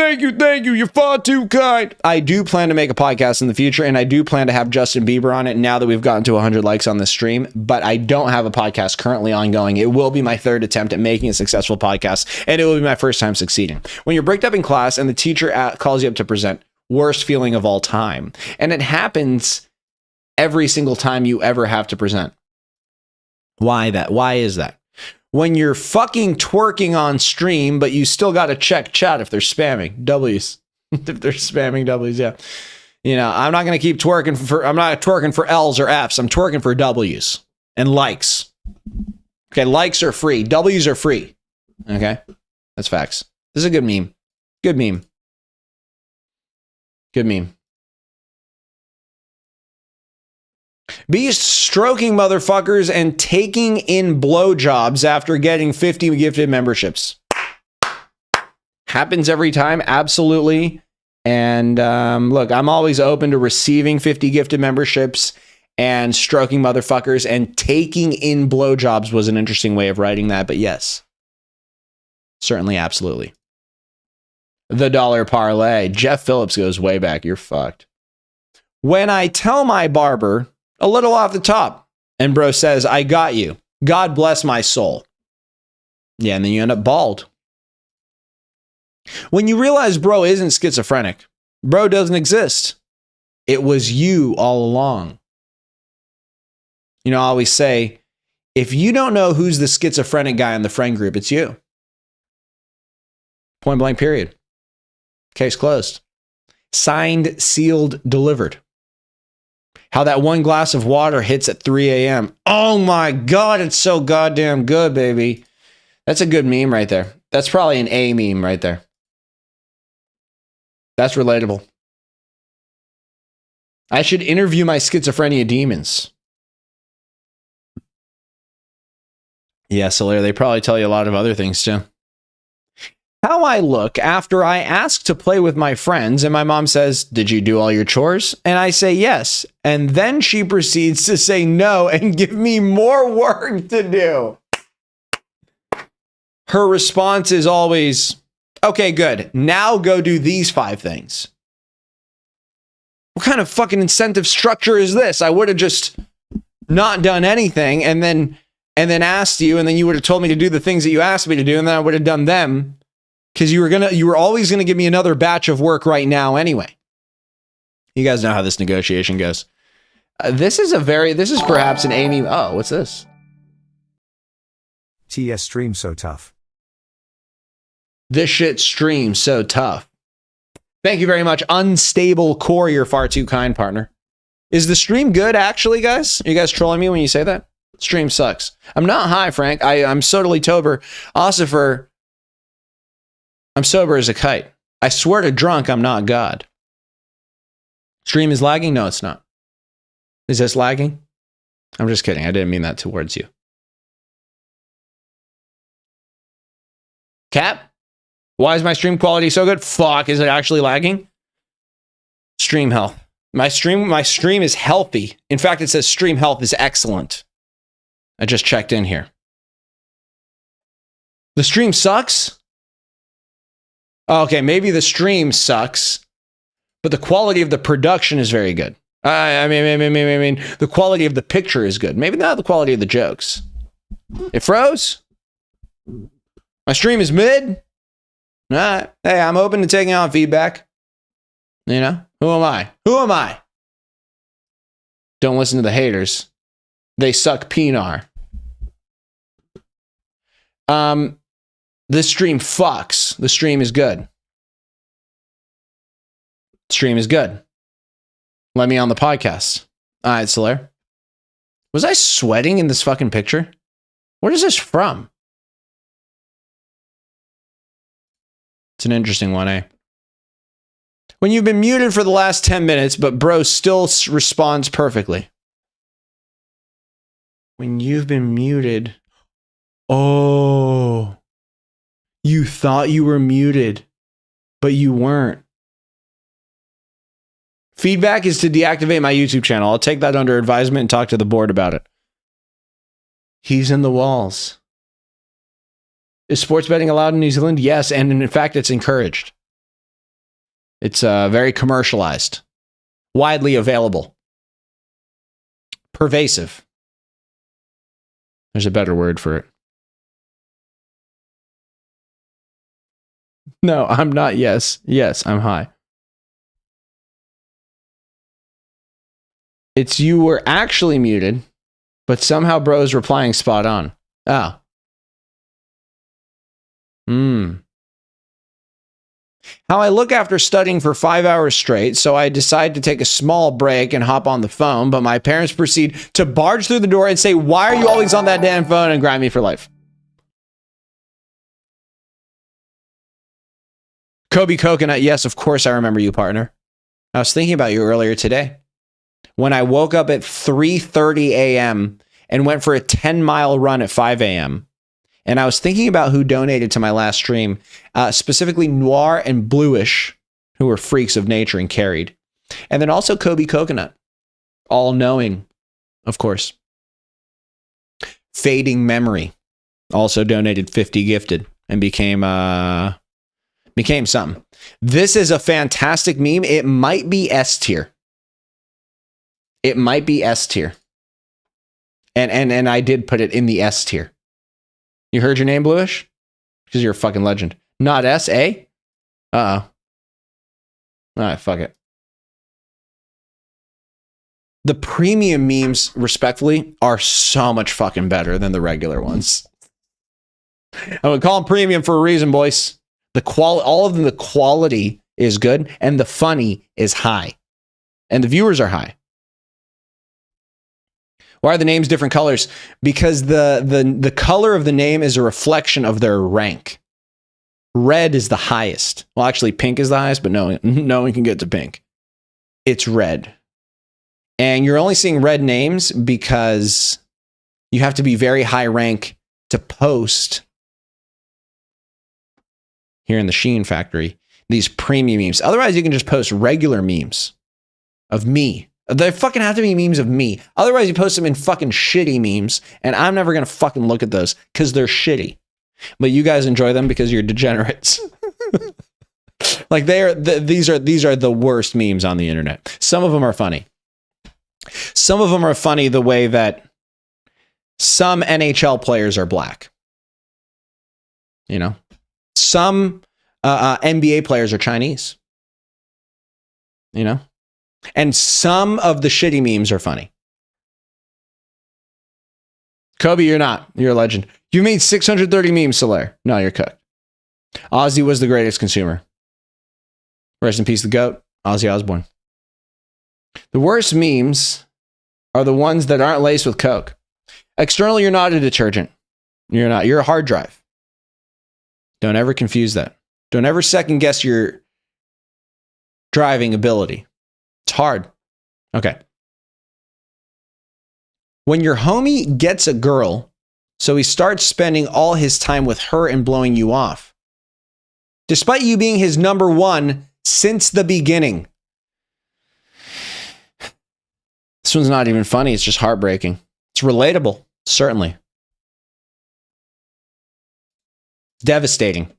[SPEAKER 1] You're far too kind. I do plan to make a podcast in the future, and I do plan to have Justin Bieber on it now that we've gotten to 100 likes on this stream, but I don't have a podcast currently ongoing. It will be my third attempt at making a successful podcast, and it will be my first time succeeding. When you're bricked up in class and the teacher calls you up to present, worst feeling of all time. And it happens every single time you ever have to present. Why that? Why is that? When you're fucking twerking on stream, but you still got to check chat if they're spamming W's. If they're spamming W's, yeah. You know, I'm not going to keep twerking I'm not twerking for L's or F's. I'm twerking for W's and likes. Okay, likes are free. W's are free. Okay, that's facts. This is a good meme. Good meme. Be stroking motherfuckers and taking in blowjobs after getting 50 gifted memberships. Happens every time, absolutely. And look, I'm always open to receiving 50 gifted memberships and stroking motherfuckers, and taking in blowjobs was an interesting way of writing that, but yes. Certainly, absolutely. The dollar parlay. Jeff Phillips goes way back. You're fucked. When I tell my barber, a little off the top, and bro says, I got you. God bless my soul. Yeah, and then you end up bald. When you realize bro isn't schizophrenic, bro doesn't exist. It was you all along. You know, I always say, if you don't know who's the schizophrenic guy in the friend group, it's you. Point blank, period. Case closed. Signed, sealed, delivered. How that one glass of water hits at 3 a.m. Oh my God, it's so goddamn good, baby. That's a good meme right there. That's probably an A meme right there. That's relatable. I should interview my schizophrenia demons. Yeah, Solaire, they probably tell you a lot of other things too. How I look after I ask to play with my friends and my mom says, "Did you do all your chores?" And I say yes. And then she proceeds to say no and give me more work to do. Her response is always, "Okay, good. Now go do these 5 things." What kind of fucking incentive structure is this? I would have just not done anything and then asked you, and then you would have told me to do the things that you asked me to do, and then I would have done them. Because you were always gonna give me another batch of work right now anyway. You guys know how this negotiation goes. This is perhaps an Amy. Oh, what's this?
[SPEAKER 2] TS stream so tough.
[SPEAKER 1] This shit streams so tough. Thank you very much, Unstable Core. You're far too kind, partner. Is the stream good, actually, guys? Are you guys trolling me when you say that? Stream sucks. I'm not high, Frank. I'm totally sober. Ossifer, I'm sober as a kite. I swear to drunk, I'm not God. Stream is lagging? No, it's not. Is this lagging? I'm just kidding. I didn't mean that towards you. Cap? Why is my stream quality so good? Fuck, is it actually lagging? Stream health. My stream is healthy. In fact, it says stream health is excellent. I just checked in here. The stream sucks? Okay, maybe the stream sucks, but the quality of the production is very good. I mean, the quality of the picture is good. Maybe not the quality of the jokes. It froze? My stream is mid? All right. Hey, I'm open to taking on feedback. You know, who am I? Who am I? Don't listen to the haters. They suck penar. This stream fucks. The stream is good. Stream is good. Let me on the podcast. All right, Solaire. Was I sweating in this fucking picture? What is this from? It's an interesting one, eh? When you've been muted for the last 10 minutes, but bro still responds perfectly. When you've been muted. Oh. You thought you were muted, but you weren't. Feedback is to deactivate my YouTube channel. I'll take that under advisement and talk to the board about it. He's in the walls. Is sports betting allowed in New Zealand? Yes, and in fact, it's encouraged. It's very commercialized. Widely available. Pervasive. There's a better word for it. No, I'm not. Yes, I'm high. It's you were actually muted, but somehow bro's replying spot on. Oh. How I look after studying for 5 hours straight, so I decide to take a small break and hop on the phone, but my parents proceed to barge through the door and say, "Why are you always on that damn phone?" and grind me for life. Kobe Coconut, yes, of course I remember you, partner. I was thinking about you earlier today. When I woke up at 3:30 a.m. and went for a 10-mile run at 5 a.m. And I was thinking about who donated to my last stream, specifically Noir and Bluish, who were freaks of nature and carried. And then also Kobe Coconut, all-knowing, of course. Fading Memory also donated 50 gifted and became something. This is a fantastic meme. It might be S tier. It might be S tier. And I did put it in the S tier. You heard your name, Bluish? Because you're a fucking legend. Not S, A? Uh-oh. All right, fuck it. The premium memes, respectfully, are so much fucking better than the regular ones. I would call them premium for a reason, boys. All of them, the quality is good, and the funny is high, and the viewers are high. Why are the names different colors? Because the color of the name is a reflection of their rank. Red is the highest. Well, actually, pink is the highest, but no one can get to pink. It's red. And you're only seeing red names because you have to be very high rank to post here in the Sheen factory these premium memes. Otherwise, you can just post regular memes of me. They fucking have to be memes of me. Otherwise, you post them in fucking shitty memes, and I'm never gonna fucking look at those because they're shitty. But you guys enjoy them because you're degenerates. Like these are the worst memes on the internet. Some of them are funny. Some of them are funny the way that some NHL players are black. You know, some NBA players are Chinese. You know, and some of the shitty memes are funny. Kobe, you're not. You're a legend. You made 630 memes, Solaire. No, you're cooked. Ozzy was the greatest consumer. Rest in peace, the GOAT, Ozzy Osbourne. The worst memes are the ones that aren't laced with Coke. Externally, you're not a detergent. You're not. You're a hard drive. Don't ever confuse that. Don't ever second guess your driving ability. It's hard. Okay. When your homie gets a girl, so he starts spending all his time with her and blowing you off, despite you being his number one since the beginning. This one's not even funny. It's just heartbreaking. It's relatable, certainly. Devastating.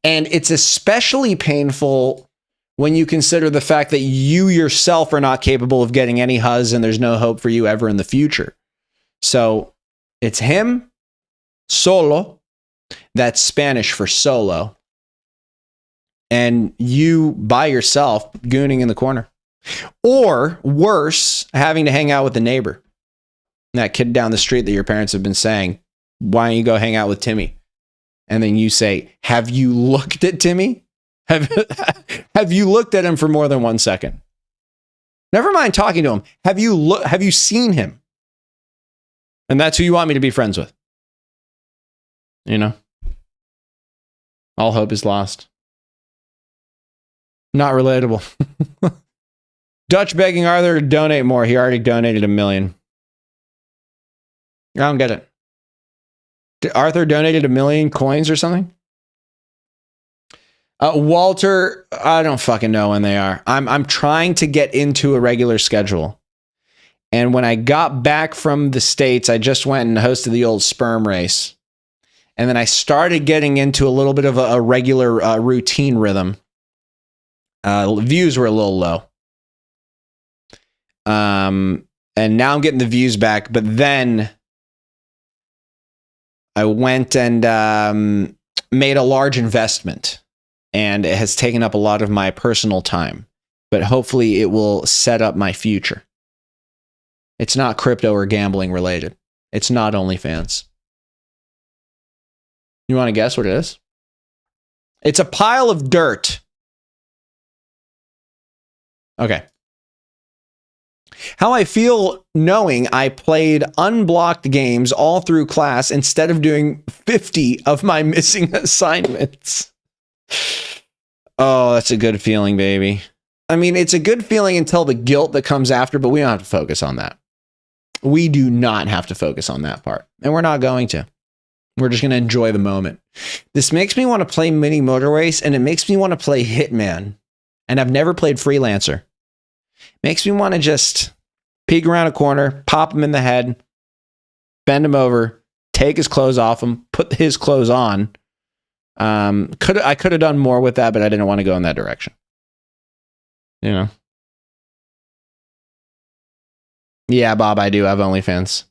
[SPEAKER 1] And it's especially painful when you consider the fact that you yourself are not capable of getting any huzz and there's no hope for you ever in the future. So it's him, solo. That's Spanish for solo. And you by yourself gooning in the corner. Or worse, having to hang out with the neighbor. That kid down the street that your parents have been saying, why don't you go hang out with Timmy? And then you say, have you looked at Timmy? Have you looked at him for more than 1 second? Never mind talking to him. Have you seen him? And that's who you want me to be friends with. You know? All hope is lost. Not relatable. Dutch begging Arthur to donate more. He already donated $1 million. I don't get it. Arthur donated 1 million coins or something? Walter, I don't fucking know when they are. I'm trying to get into a regular schedule. And when I got back from the States, I just went and hosted the old sperm race. And then I started getting into a little bit of a regular routine rhythm. Views were a little low. And now I'm getting the views back. But then I went and made a large investment. And it has taken up a lot of my personal time. But hopefully it will set up my future. It's not crypto or gambling related. It's not OnlyFans. You want to guess what it is? It's a pile of dirt. Okay. How I feel knowing I played unblocked games all through class instead of doing 50 of my missing assignments. Oh, that's a good feeling, baby. I mean, it's a good feeling until the guilt that comes after, but we don't have to focus on that. We do not have to focus on that part. And we're not going to. We're just going to enjoy the moment. This makes me want to play Mini Motor Race, and it makes me want to play Hitman. And I've never played Freelancer. Makes me want to just peek around a corner, pop him in the head, bend him over, take his clothes off him, put his clothes on. I could have done more with that, but I didn't want to go in that direction. You know? Yeah, Bob, I do have OnlyFans.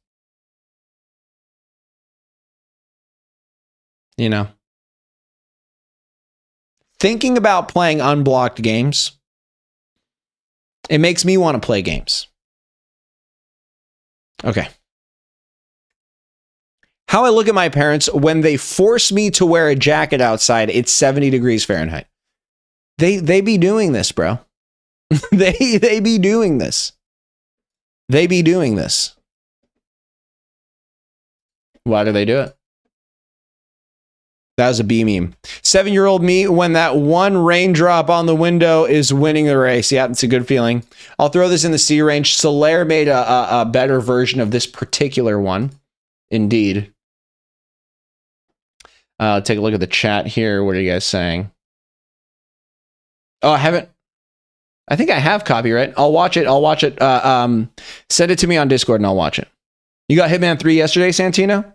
[SPEAKER 1] You know? thinking about playing unblocked games, it makes me want to play games. Okay. How I look at my parents when they force me to wear a jacket outside, it's 70 degrees Fahrenheit. They be doing this, bro. they be doing this. They be doing this. Why do they do it? That was a B meme. 7-year-old me, when that one raindrop on the window is winning the race. Yeah, it's a good feeling. I'll throw this in the C range. Solaire made a better version of this particular one. Indeed. Take a look at the chat here. What are you guys saying? Oh, I think I have copyright. I'll watch it. Send it to me on Discord and I'll watch it. You got Hitman 3 yesterday, Santino?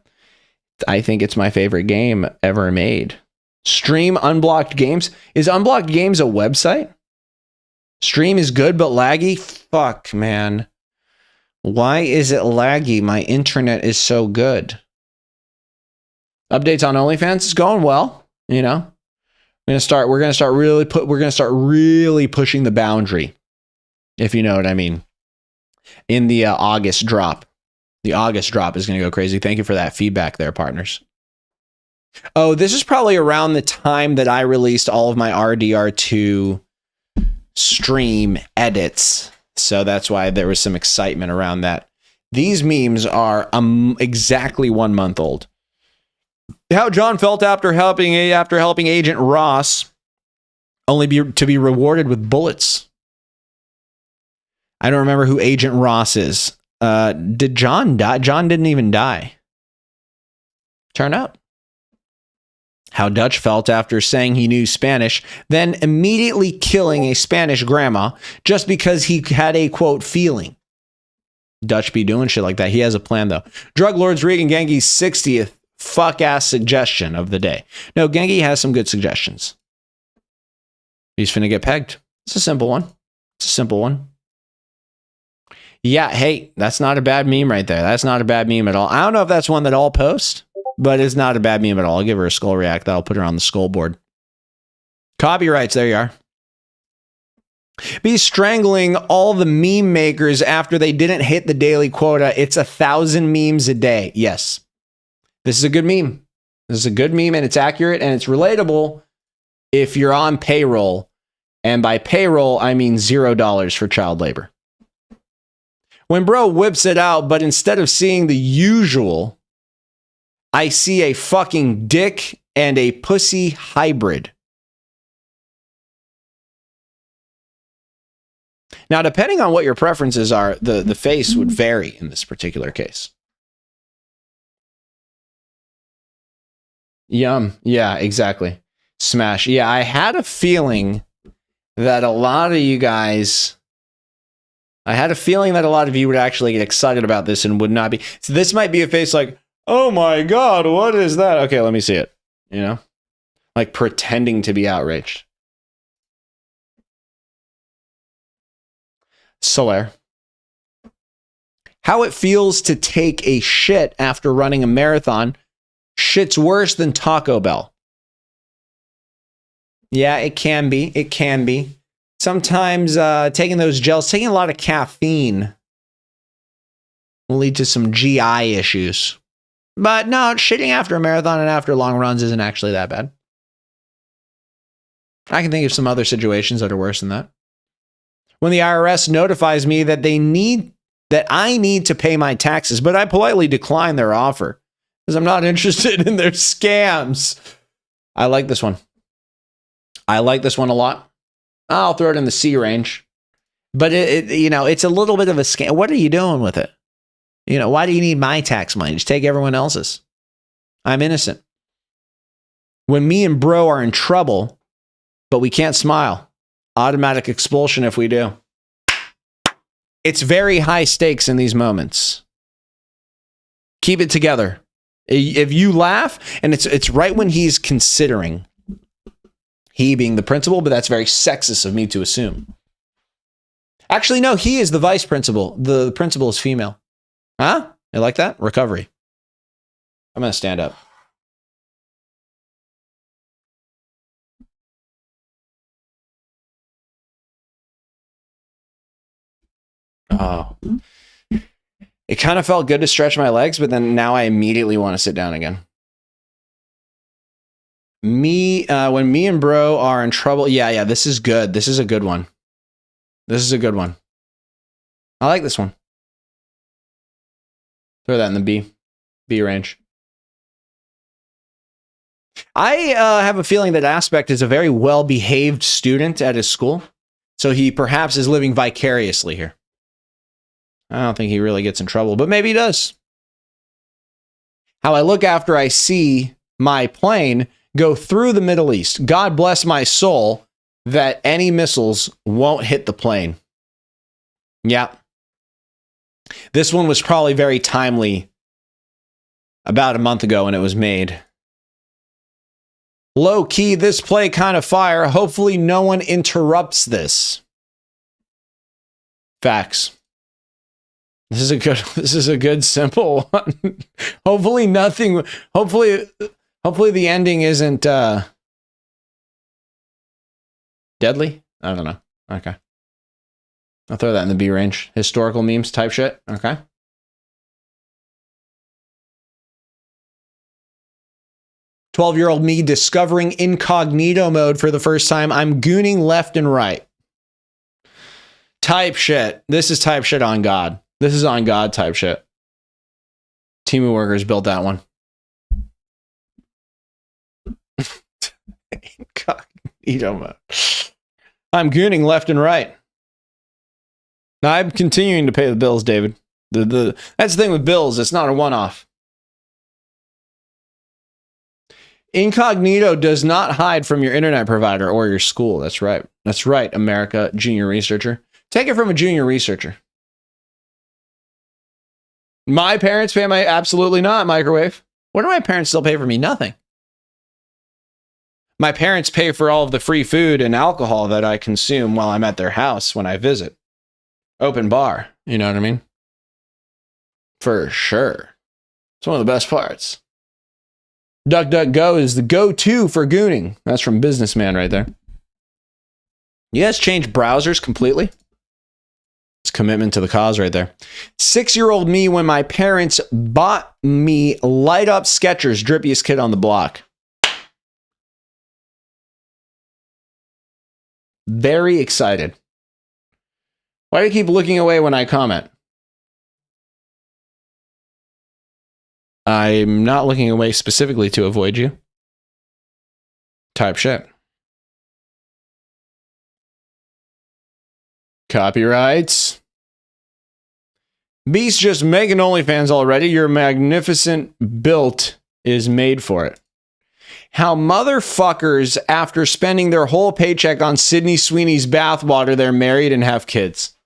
[SPEAKER 1] I think it's my favorite game ever made. Stream Unblocked Games. Is Unblocked Games a website? Stream is good but laggy? Fuck, man. Why is it laggy? My internet is so good. Updates on OnlyFans is going well, you know. We're gonna start really pushing the boundary, if you know what I mean. In the August drop. The August drop is going to go crazy. Thank you for that feedback there, partners. Oh, this is probably around the time that I released all of my RDR2 stream edits. So that's why there was some excitement around that. These memes are exactly 1 month old. How John felt after helping Agent Ross, only to be rewarded with bullets. I don't remember who Agent Ross is. Did John die? John didn't even die. Turn up. How Dutch felt after saying he knew Spanish, then immediately killing a Spanish grandma just because he had a, quote, feeling. Dutch be doing shit like that. He has a plan, though. Drug Lords Regan Genki's 60th fuck-ass suggestion of the day. No, Genki has some good suggestions. He's finna get pegged. It's a simple one. It's a simple one. Yeah, hey, that's not a bad meme right there. That's not a bad meme at all. I don't know if that's one that I'll post, but it's not a bad meme at all. I'll give her a skull react. I'll put her on the skull board. Copyrights, there you are. Be strangling all the meme makers after they didn't hit the daily quota. It's 1,000 memes a day. Yes. This is a good meme. This is a good meme, and it's accurate, and it's relatable if you're on payroll. And by payroll, I mean $0 for child labor. When bro whips it out, but instead of seeing the usual, I see a fucking dick and a pussy hybrid. Now, depending on what your preferences are, the face would vary in this particular case. Yum. Yeah, exactly. Smash. Yeah, I had a feeling that a lot of you guys... I had a feeling that a lot of you would actually get excited about this and would not be. So this might be a face like, oh my God, what is that? Okay, let me see it. You know? Like pretending to be outraged. Solaire. How it feels to take a shit after running a marathon. Shit's worse than Taco Bell. Yeah, it can be. It can be. Sometimes taking those gels, taking a lot of caffeine will lead to some GI issues. But no, shitting after a marathon and after long runs isn't actually that bad. I can think of some other situations that are worse than that. When the IRS notifies me that I need to pay my taxes, but I politely decline their offer because I'm not interested in their scams. I like this one. I like this one a lot. I'll throw it in the C range. But it's a little bit of a scam. What are you doing with it? You know, why do you need my tax money? Just take everyone else's. I'm innocent. When me and bro are in trouble, but we can't smile. Automatic expulsion if we do. It's very high stakes in these moments. Keep it together. If you laugh, and it's right when he's considering, he being the principal, but that's very sexist of me to assume. Actually, no, he is the vice principal. The principal is female. Huh? You like that? Recovery. I'm going to stand up. Oh. It kind of felt good to stretch my legs, but then now I immediately want to sit down again. When me and bro are in trouble. Yeah, this is good. This is a good one. This is a good one. I like this one. Throw that in the B range. I have a feeling that Aspect is a very well-behaved student at his school, so he perhaps is living vicariously here. I don't think he really gets in trouble, but maybe he does. How I look after I see my plane go through the Middle East. God bless my soul that any missiles won't hit the plane. Yeah. This one was probably very timely about a month ago when it was made. Low key, this play kind of fire. Hopefully no one interrupts this. Facts. This is a good simple one. Hopefully nothing. Hopefully the ending isn't deadly. I don't know. Okay. I'll throw that in the B range. Historical memes type shit. Okay. "12-year-old me discovering incognito mode for the first time. I'm gooning left and right." Type shit. This is type shit on God. This is on God type shit. Team of workers built that one. Incognito mode. I'm gooning left and right. Now, I'm continuing to pay the bills, David. That's the thing with bills. It's not a one-off. Incognito does not hide from your internet provider or your school. That's right. That's right, America, junior researcher. Take it from a junior researcher. My parents pay my... Absolutely not, microwave. What do my parents still pay for me? Nothing. My parents pay for all of the free food and alcohol that I consume while I'm at their house when I visit. Open bar. You know what I mean? For sure. It's one of the best parts. DuckDuckGo is the go-to for gooning. That's from Businessman right there. You guys changed browsers completely? It's commitment to the cause right there. 6-year-old me when my parents bought me light up Skechers, drippiest kid on the block. Very excited. Why do you keep looking away when I comment? I'm not looking away specifically to avoid you. Type shit. Copyrights. Beast just making OnlyFans already. Your magnificent built is made for it. How motherfuckers, after spending their whole paycheck on Sydney Sweeney's bathwater, they're married and have kids.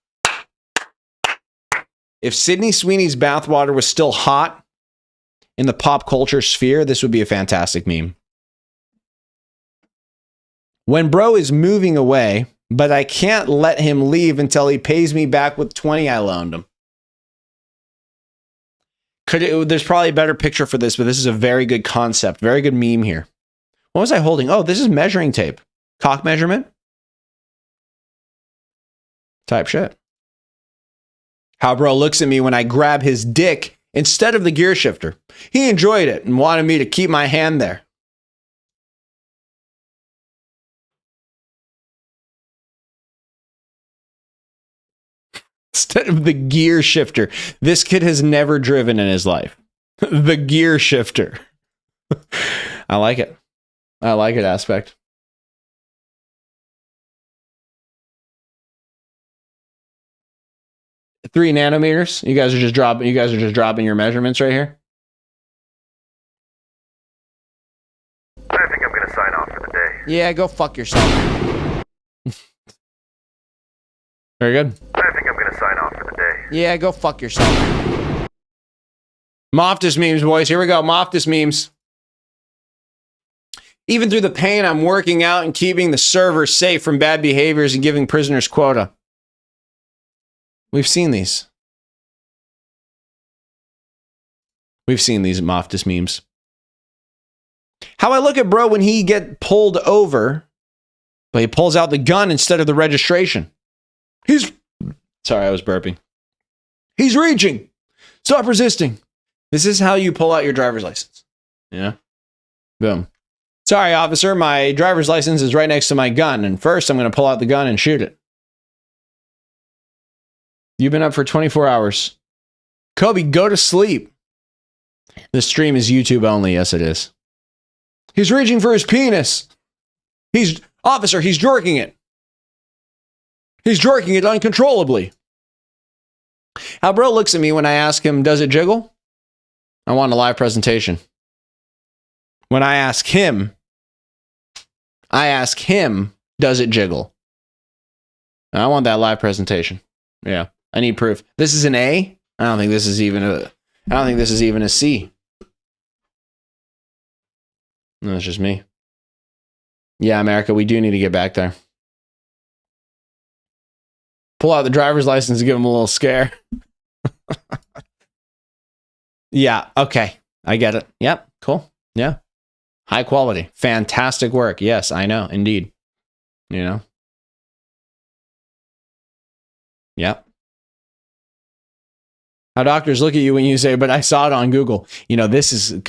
[SPEAKER 1] If Sydney Sweeney's bathwater was still hot in the pop culture sphere, this would be a fantastic meme. When bro is moving away, but I can't let him leave until he pays me back with 20 I loaned him. There's probably a better picture for this, but this is a very good concept. Very good meme here. What was I holding? Oh, this is measuring tape. Cock measurement? Type shit. How bro looks at me when I grab his dick instead of the gear shifter. He enjoyed it and wanted me to keep my hand there. Instead of the gear shifter. This kid has never driven in his life. The gear shifter. I like it. I like it, Aspect. Three nanometers. You guys are just dropping your measurements right here.
[SPEAKER 5] I think I'm gonna sign off for the day.
[SPEAKER 1] Yeah, go fuck yourself. Very good.
[SPEAKER 5] I think I'm gonna sign off for the day.
[SPEAKER 1] Yeah, go fuck yourself. Moftus memes, boys. Here we go. Moftus memes. Even through the pain, I'm working out and keeping the server safe from bad behaviors and giving prisoners quota. We've seen these. We've seen these Moftus memes. How I look at bro when he get pulled over, but he pulls out the gun instead of the registration. Sorry, I was burping. He's reaching. Stop resisting. This is how you pull out your driver's license. Yeah. Boom. Sorry, officer, my driver's license is right next to my gun, and first I'm going to pull out the gun and shoot it. You've been up for 24 hours. Kobe, go to sleep. The stream is YouTube only. Yes, it is. He's reaching for his penis. Officer, he's jerking it. He's jerking it uncontrollably. How bro looks at me when I ask him, does it jiggle? I want a live presentation. When I ask him, does it jiggle? I want that live presentation. Yeah, I need proof. This is an A? I don't think this is even a C. No, it's just me. Yeah, America, we do need to get back there. Pull out the driver's license and give him a little scare. Yeah, okay. I get it. Yep, cool. Yeah. High quality. Fantastic work. Yes, I know. Indeed. You know? Yep. How doctors look at you when you say, but I saw it on Google. You know, this is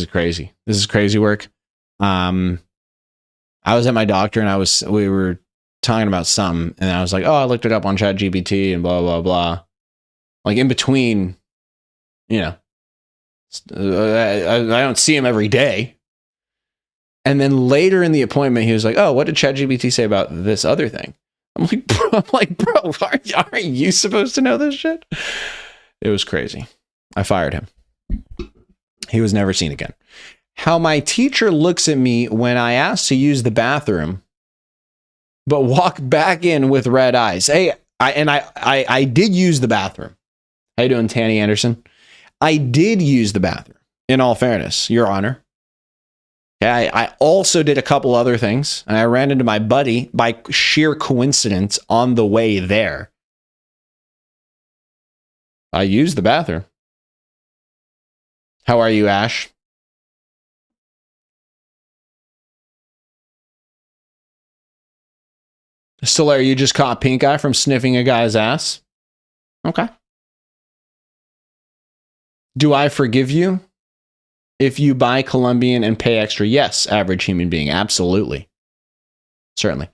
[SPEAKER 1] crazy. This is crazy work. I was at my doctor and we were talking about something, and I was like, oh, I looked it up on ChatGPT and blah, blah, blah. Like in between, you know, I don't see him every day. And then later in the appointment, he was like, oh, what did ChatGPT say about this other thing? I'm like, bro, aren't you supposed to know this shit? It was crazy. I fired him. He was never seen again. How my teacher looks at me when I ask to use the bathroom, but walk back in with red eyes. Hey, I did use the bathroom. How you doing, Tanny Anderson? I did use the bathroom, in all fairness, Your Honor. Okay, I also did a couple other things, and I ran into my buddy by sheer coincidence on the way there. I used the bathroom. How are you, Ash? Solaire, you just caught pink eye from sniffing a guy's ass? Okay. Do I forgive you if you buy Colombian and pay extra? Yes, average human being. Absolutely. Certainly.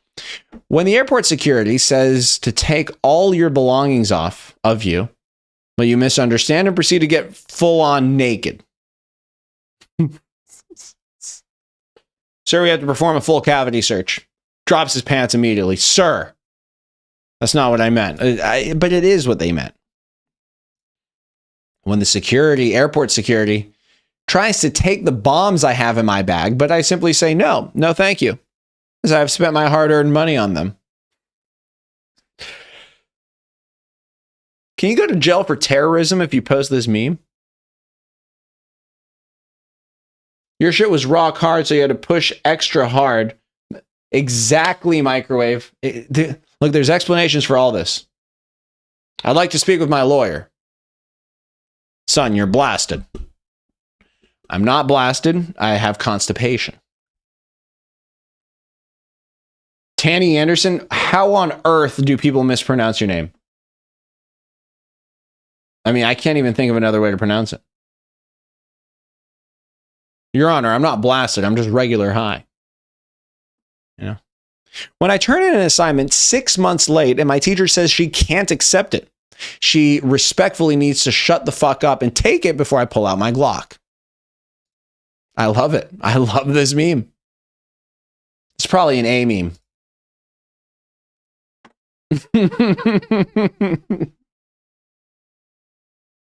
[SPEAKER 1] When the airport security says to take all your belongings off of you, but you misunderstand and proceed to get full on naked. Sir, we have to perform a full cavity search. Drops his pants immediately. Sir, that's not what I meant. But it is what they meant. When the airport security, tries to take the bombs I have in my bag, but I simply say, no, thank you, because I've spent my hard-earned money on them. Can you go to jail for terrorism if you post this meme? Your shit was rock hard, so you had to push extra hard. Exactly, microwave. Look, there's explanations for all this. I'd like to speak with my lawyer. Son, you're blasted. I'm not blasted. I have constipation. Tanny Anderson, how on earth do people mispronounce your name? I mean, I can't even think of another way to pronounce it. Your Honor, I'm not blasted. I'm just regular high. You know? When I turn in an assignment 6 months late and my teacher says she can't accept it, she respectfully needs to shut the fuck up and take it before I pull out my Glock. I love it. I love this meme. It's probably an A meme.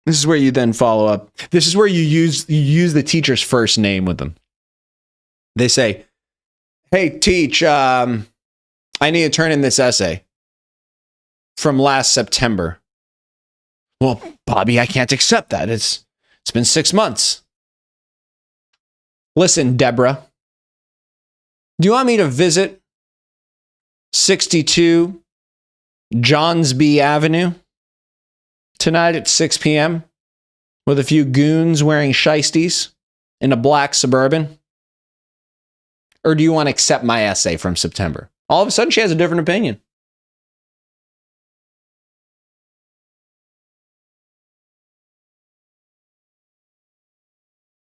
[SPEAKER 1] This is where you then follow up. This is where you use the teacher's first name with them. They say, hey, teach, I need to turn in this essay from last September. Well, Bobby, I can't accept that. It's been 6 months. Listen, Deborah, do you want me to visit 62 Johnsby Avenue tonight at 6 p.m. with a few goons wearing shiesties in a black Suburban? Or do you want to accept my essay from September? All of a sudden, she has a different opinion.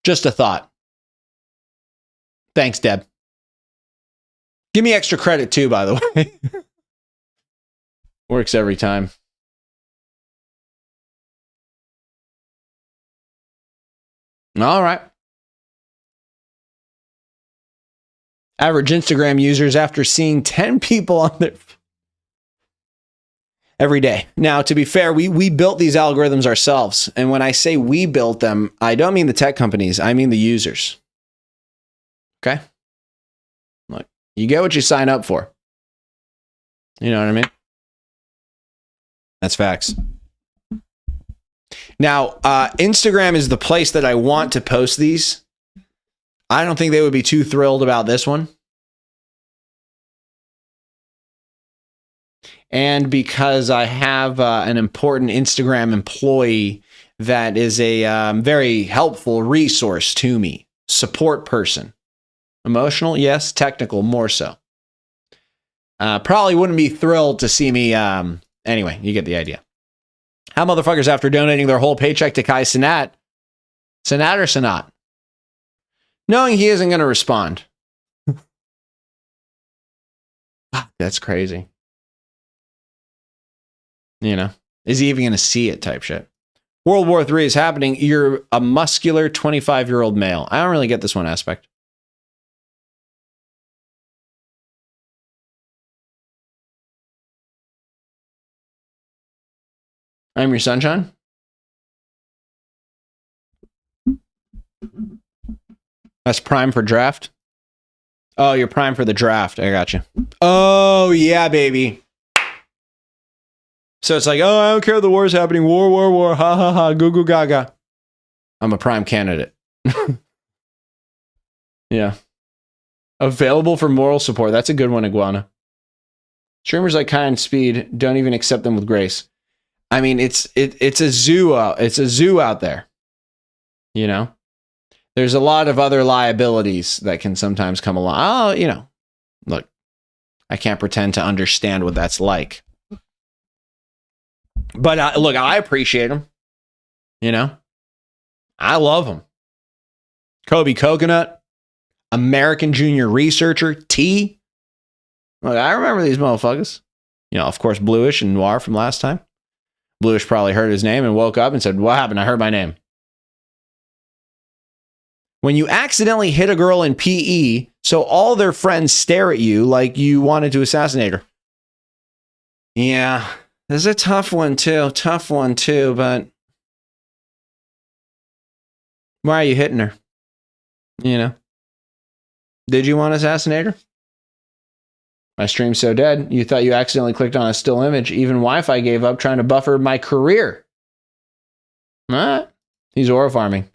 [SPEAKER 1] Just a thought. Thanks, Deb. Give me extra credit too, by the way. Works every time. All right. Average Instagram users after seeing 10 people on their every day. Now, to be fair, we built these algorithms ourselves. And when I say we built them, I don't mean the tech companies. I mean the users. Okay? Look, you get what you sign up for. You know what I mean? That's facts. Now, Instagram is the place that I want to post these. I don't think they would be too thrilled about this one. And because I have an important Instagram employee that is a very helpful resource to me. Support person. Emotional? Yes. Technical? More so. Probably wouldn't be thrilled to see me. Anyway, you get the idea. How motherfuckers after donating their whole paycheck to Kai Cenat? Cenat or Cenat? Knowing he isn't going to respond. That's crazy. You know, is he even going to see it type shit? World War III is happening. You're a muscular 25-year-old male. I don't really get this one aspect. I'm your sunshine. That's prime for draft. Oh, you're prime for the draft. I got you. Oh, yeah, baby. So it's like, oh, I don't care. The war's happening. War. Ha, ha, ha. Goo, goo, gaga. I'm a prime candidate. Yeah. Available for moral support. That's a good one, Iguana. Streamers like Kai and Speed don't even accept them with grace. I mean, it's a zoo. It's a zoo out there. You know? There's a lot of other liabilities that can sometimes come along. Oh, you know, look, I can't pretend to understand what that's like. But look, I appreciate them. You know, I love them. Kobe Coconut, American Junior Researcher, T. Look, I remember these motherfuckers. You know, of course, Bluish and Noir from last time. Bluish probably heard his name and woke up and said, "What happened? I heard my name." When you accidentally hit a girl in PE, so all their friends stare at you like you wanted to assassinate her. Yeah, this is a tough one too. But why are you hitting her? You know, did you want to assassinate her? My stream's so dead. You thought you accidentally clicked on a still image. Even Wi-Fi gave up trying to buffer my career. What? He's aura farming.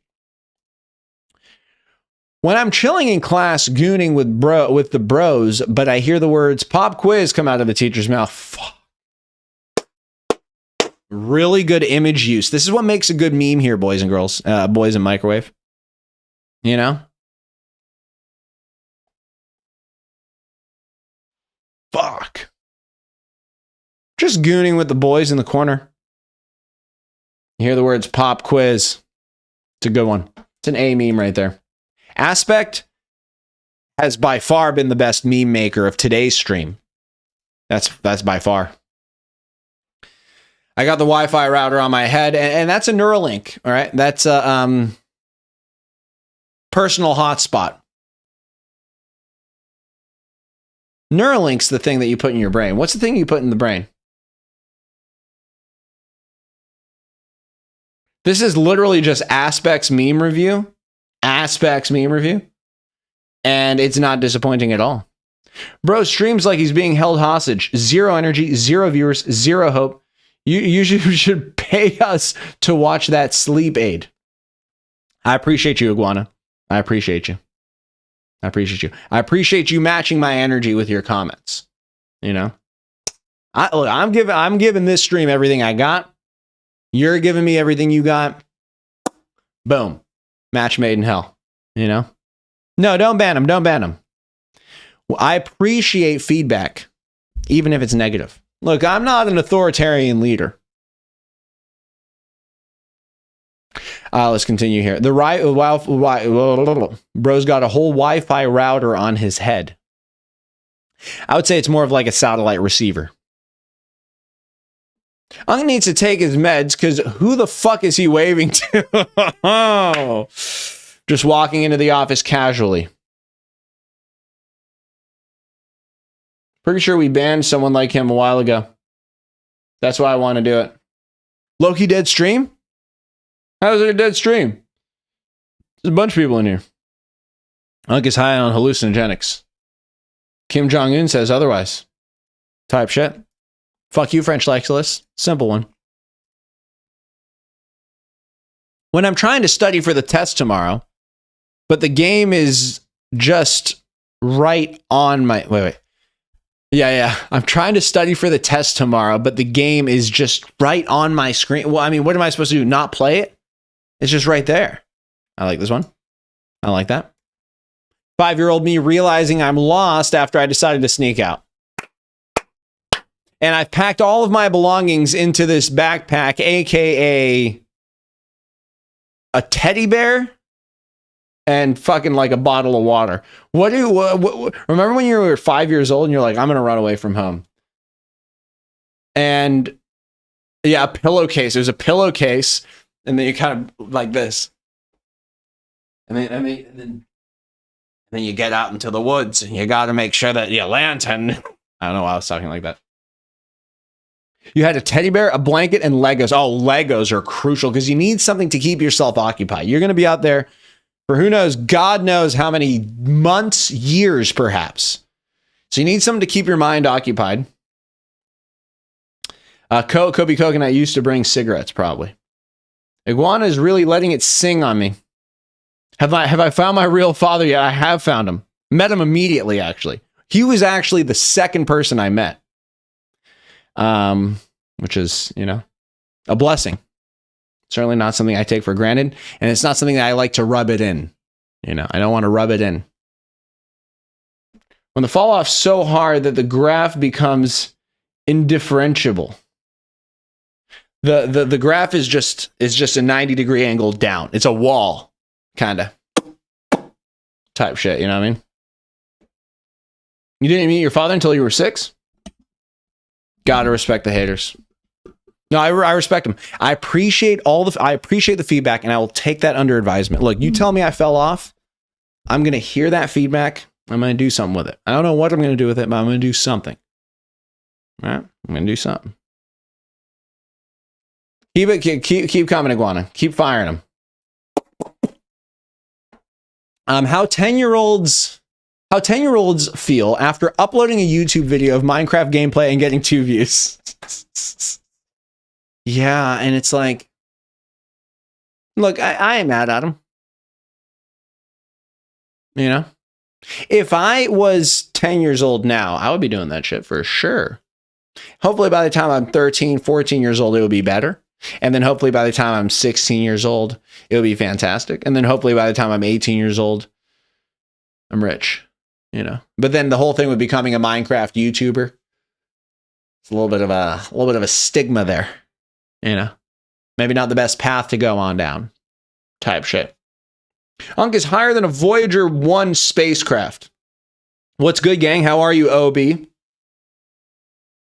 [SPEAKER 1] When I'm chilling in class, gooning with the bros, but I hear the words "pop quiz" come out of the teacher's mouth. Fuck. Really good image use. This is what makes a good meme here, boys and girls, boys in microwave. You know? Fuck. Just gooning with the boys in the corner. You hear the words "pop quiz." It's a good one. It's an A meme right there. Aspect has by far been the best meme maker of today's stream. That's by far. I got the Wi-Fi router on my head, and that's a Neuralink. All right, that's a personal hotspot. Neuralink's the thing that you put in your brain. What's the thing you put in the brain? This is literally just Aspect's meme review. And it's not disappointing at all. Bro streams like he's being held hostage. Zero energy, zero viewers, zero hope. You should pay us to watch that sleep aid. I appreciate you, Iguana. I appreciate you. I appreciate you matching my energy with your comments. You know? I'm giving this stream everything I got. You're giving me everything you got. Boom. Match made in hell, you know? No, don't ban him. Well, I appreciate feedback, even if it's negative. Look, I'm not an authoritarian leader. Let's continue here. Bro's got a whole Wi-Fi router on his head. I would say it's more of like a satellite receiver. Unk needs to take his meds because who the fuck is he waving to? Just walking into the office casually. Pretty sure we banned someone like him a while ago. That's why I want to do it. Loki dead stream? How's it a dead stream? There's a bunch of people in here. Unk is high on hallucinogenics. Kim Jong-un says otherwise. Type shit. Fuck you, French Lexilus. Simple one. When I'm trying to study for the test tomorrow, but the game is just right on my... Wait. Yeah. I'm trying to study for the test tomorrow, but the game is just right on my screen. Well, I mean, what am I supposed to do? Not play it? It's just right there. I like this one. I like that. 5-year-old me realizing I'm lost after I decided to sneak out. And I've packed all of my belongings into this backpack, aka a teddy bear and fucking like a bottle of water. Remember when you were 5 years old and you're like, I'm gonna run away from home? And yeah, a pillowcase. There's a pillowcase, and then you kind of like this, and then you get out into the woods, and you got to make sure that your lantern. I don't know why I was talking like that. You had a teddy bear, a blanket, and Legos. Oh, Legos are crucial because you need something to keep yourself occupied. You're going to be out there for who knows, God knows how many months, years, perhaps. So you need something to keep your mind occupied. Kobe Coconut used to bring cigarettes, probably. Iguana is really letting it sing on me. Have I found my real father yet? I have found him. Met him immediately, actually. He was actually the second person I met. Which is, a blessing. Certainly not something I take for granted, and it's not something that I like to rub it in. I don't want to rub it in. When the fall off's so hard that the graph becomes indifferentiable. The graph is just a 90-degree angle down. It's a wall, kind of type shit. You know what I mean? You didn't meet your father until you were 6? Gotta respect the haters. No, I respect them. I appreciate the feedback, and I will take that under advisement. Look, you tell me I fell off, I'm gonna hear that feedback. I'm gonna do something with it. I don't know what I'm gonna do with it, but I'm gonna do something. All right, I'm gonna do something. Keep coming, Iguana. Keep firing them. How 10-year-olds feel after uploading a YouTube video of Minecraft gameplay and getting 2 views. Yeah, and it's like, look, I ain't mad at them. If I was 10 years old now, I would be doing that shit for sure. Hopefully by the time I'm 13, 14 years old, it will be better. And then hopefully by the time I'm 16 years old, it'll be fantastic. And then hopefully by the time I'm 18 years old, I'm rich. But then the whole thing with becoming a Minecraft YouTuber, it's a little bit of a stigma there. Maybe not the best path to go on down type shit. Unk is higher than a Voyager 1 spacecraft. What's good, gang? How are you, OB?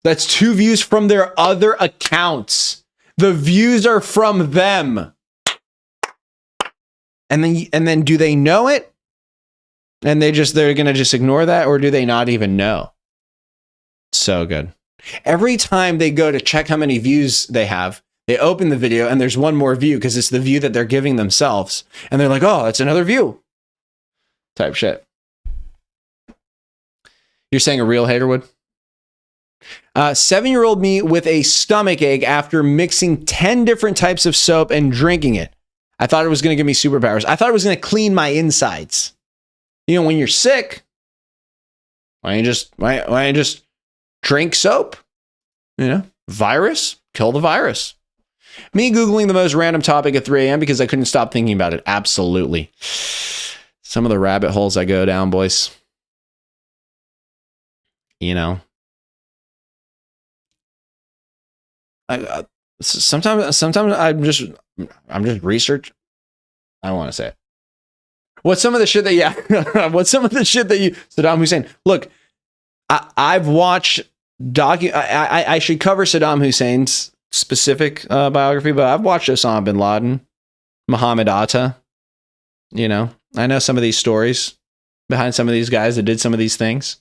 [SPEAKER 1] That's 2 views from their other accounts. The views are from them. And then do they know it? And they're going to just ignore that, or do they not even know? So good. Every time they go to check how many views they have, they open the video and there's one more view because it's the view that they're giving themselves. And they're like, oh, that's another view. Type shit. You're saying a real hater would? 7-year-old me with a stomach ache after mixing 10 different types of soap and drinking it. I thought it was going to give me superpowers. I thought it was going to clean my insides. When you're sick, why don't you just drink soap? Virus, kill the virus. Me Googling the most random topic at 3 a.m. because I couldn't stop thinking about it. Absolutely. Some of the rabbit holes I go down, boys. Sometimes I'm just research. I don't want to say it. What's some of the shit that, what's some of the shit that Saddam Hussein, look, I've watched I should cover Saddam Hussein's specific biography, but I've watched Osama bin Laden, Muhammad Atta, I know some of these stories behind some of these guys that did some of these things,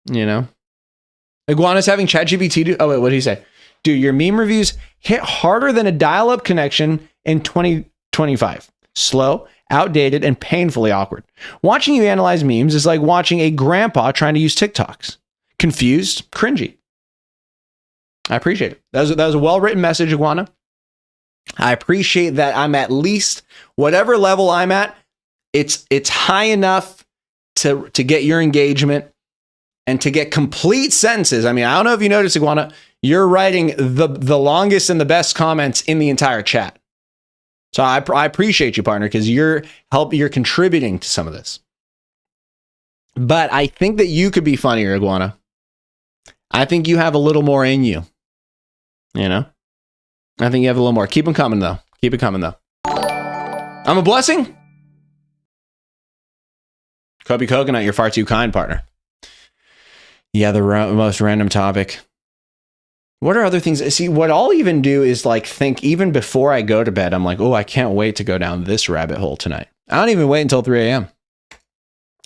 [SPEAKER 1] Iguana's having ChatGPT oh wait, what did he say? Dude, your meme reviews hit harder than a dial-up connection in 2025. Slow, outdated, and painfully awkward. Watching you analyze memes is like watching a grandpa trying to use TikToks. Confused, cringy. I appreciate it. That was a well-written message, Iguana. I appreciate that I'm at least, whatever level I'm at, it's high enough to get your engagement and to get complete sentences. I mean, I don't know if you noticed, Iguana, you're writing the longest and the best comments in the entire chat. So I appreciate you, partner, because you're contributing to some of this. But I think that you could be funnier, Iguana. I think you have a little more in you. I think you have a little more. Keep them coming, though. Keep it coming, though. I'm a blessing. Kobe Coconut, you're far too kind, partner. Yeah, the most random topic. What are other things? See, what I'll even do is like think even before I go to bed, I'm like, oh, I can't wait to go down this rabbit hole tonight. I don't even wait until 3 a.m.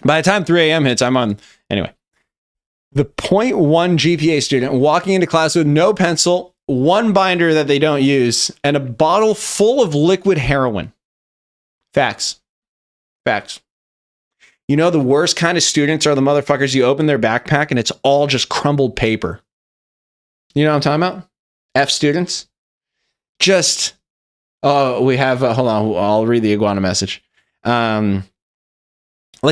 [SPEAKER 1] By the time 3 a.m. hits, I'm on. Anyway, the 0.1 GPA student walking into class with no pencil, one binder that they don't use, and a bottle full of liquid heroin. Facts. The worst kind of students are the motherfuckers you open their backpack and it's all just crumbled paper. You know what I'm talking about? F students. Just, we have, hold on, I'll read the Iguana message. Like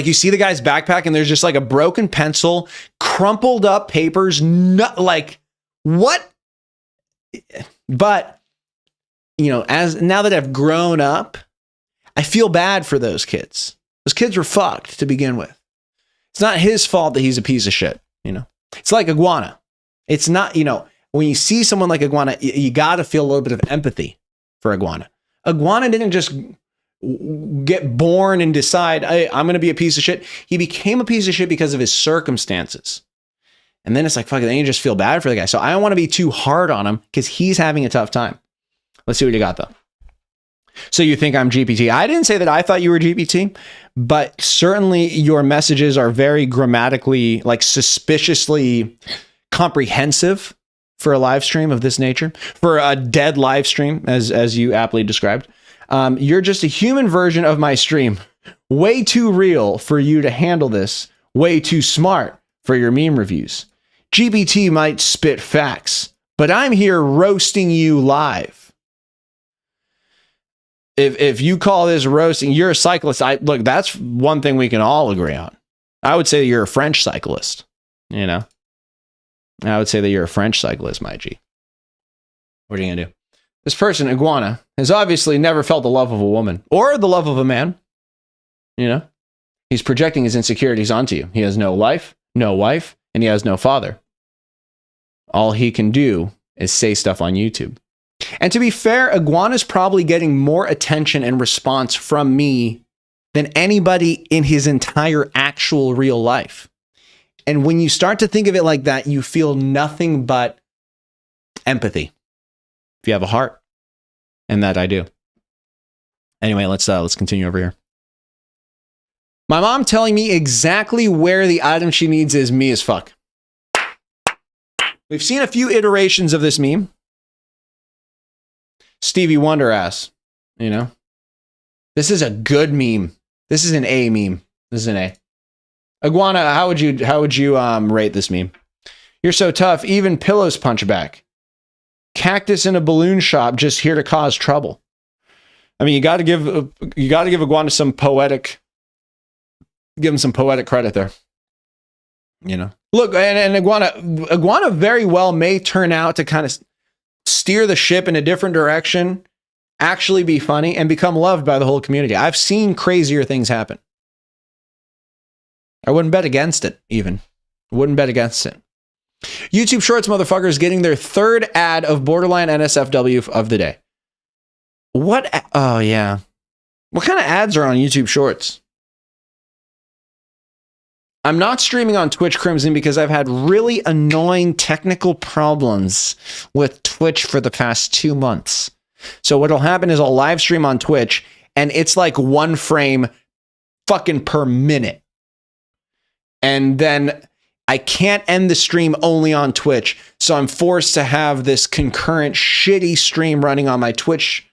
[SPEAKER 1] you see the guy's backpack and there's just like a broken pencil, crumpled up papers, like what? But, as now that I've grown up, I feel bad for those kids. Those kids were fucked to begin with. It's not his fault that he's a piece of shit. It's like Iguana. It's not, when you see someone like Iguana, you got to feel a little bit of empathy for Iguana. Iguana didn't just get born and decide, hey, I'm going to be a piece of shit. He became a piece of shit because of his circumstances. And then it's like, fuck it, then you just feel bad for the guy. So I don't want to be too hard on him because he's having a tough time. Let's see what you got, though. So you think I'm GPT? I didn't say that I thought you were GPT, but certainly your messages are very grammatically, like suspiciously comprehensive for a live stream of this nature, for a dead live stream, as you aptly described. You're just a human version of my stream. Way too real for you to handle this. Way too smart for your meme reviews. GPT might spit facts, but I'm here roasting you live. If you call this roasting, you're a cyclist. Look, that's one thing we can all agree on. I would say you're a French cyclist. I would say that you're a French cyclist, my G. What are you gonna do? This person, Iguana, has obviously never felt the love of a woman or the love of a man. He's projecting his insecurities onto you. He has no life, no wife, and he has no father. All he can do is say stuff on YouTube. And to be fair, Iguana's probably getting more attention and response from me than anybody in his entire actual real life. And when you start to think of it like that, you feel nothing but empathy. If you have a heart, and that I do. Anyway, let's continue over here. My mom telling me exactly where the item she needs is me as fuck. We've seen a few iterations of this meme. Stevie Wonder ass, This is a good meme. This is an A meme. This is an A. Iguana, how would you rate this meme? You're so tough, even pillows punch back. Cactus in a balloon shop, just here to cause trouble. I mean, you got to give Iguana some poetic. Give him some poetic credit there. Look, and Iguana very well may turn out to kind of steer the ship in a different direction, actually be funny, and become loved by the whole community. I've seen crazier things happen. I wouldn't bet against it, even. Wouldn't bet against it. YouTube Shorts motherfuckers getting their third ad of borderline NSFW of the day. What? Oh, yeah. What kind of ads are on YouTube Shorts? I'm not streaming on Twitch, Crimson, because I've had really annoying technical problems with Twitch for the past 2 months. So what'll happen is I'll live stream on Twitch, and it's like 1 frame fucking per minute. And then I can't end the stream only on Twitch. So I'm forced to have this concurrent shitty stream running on my Twitch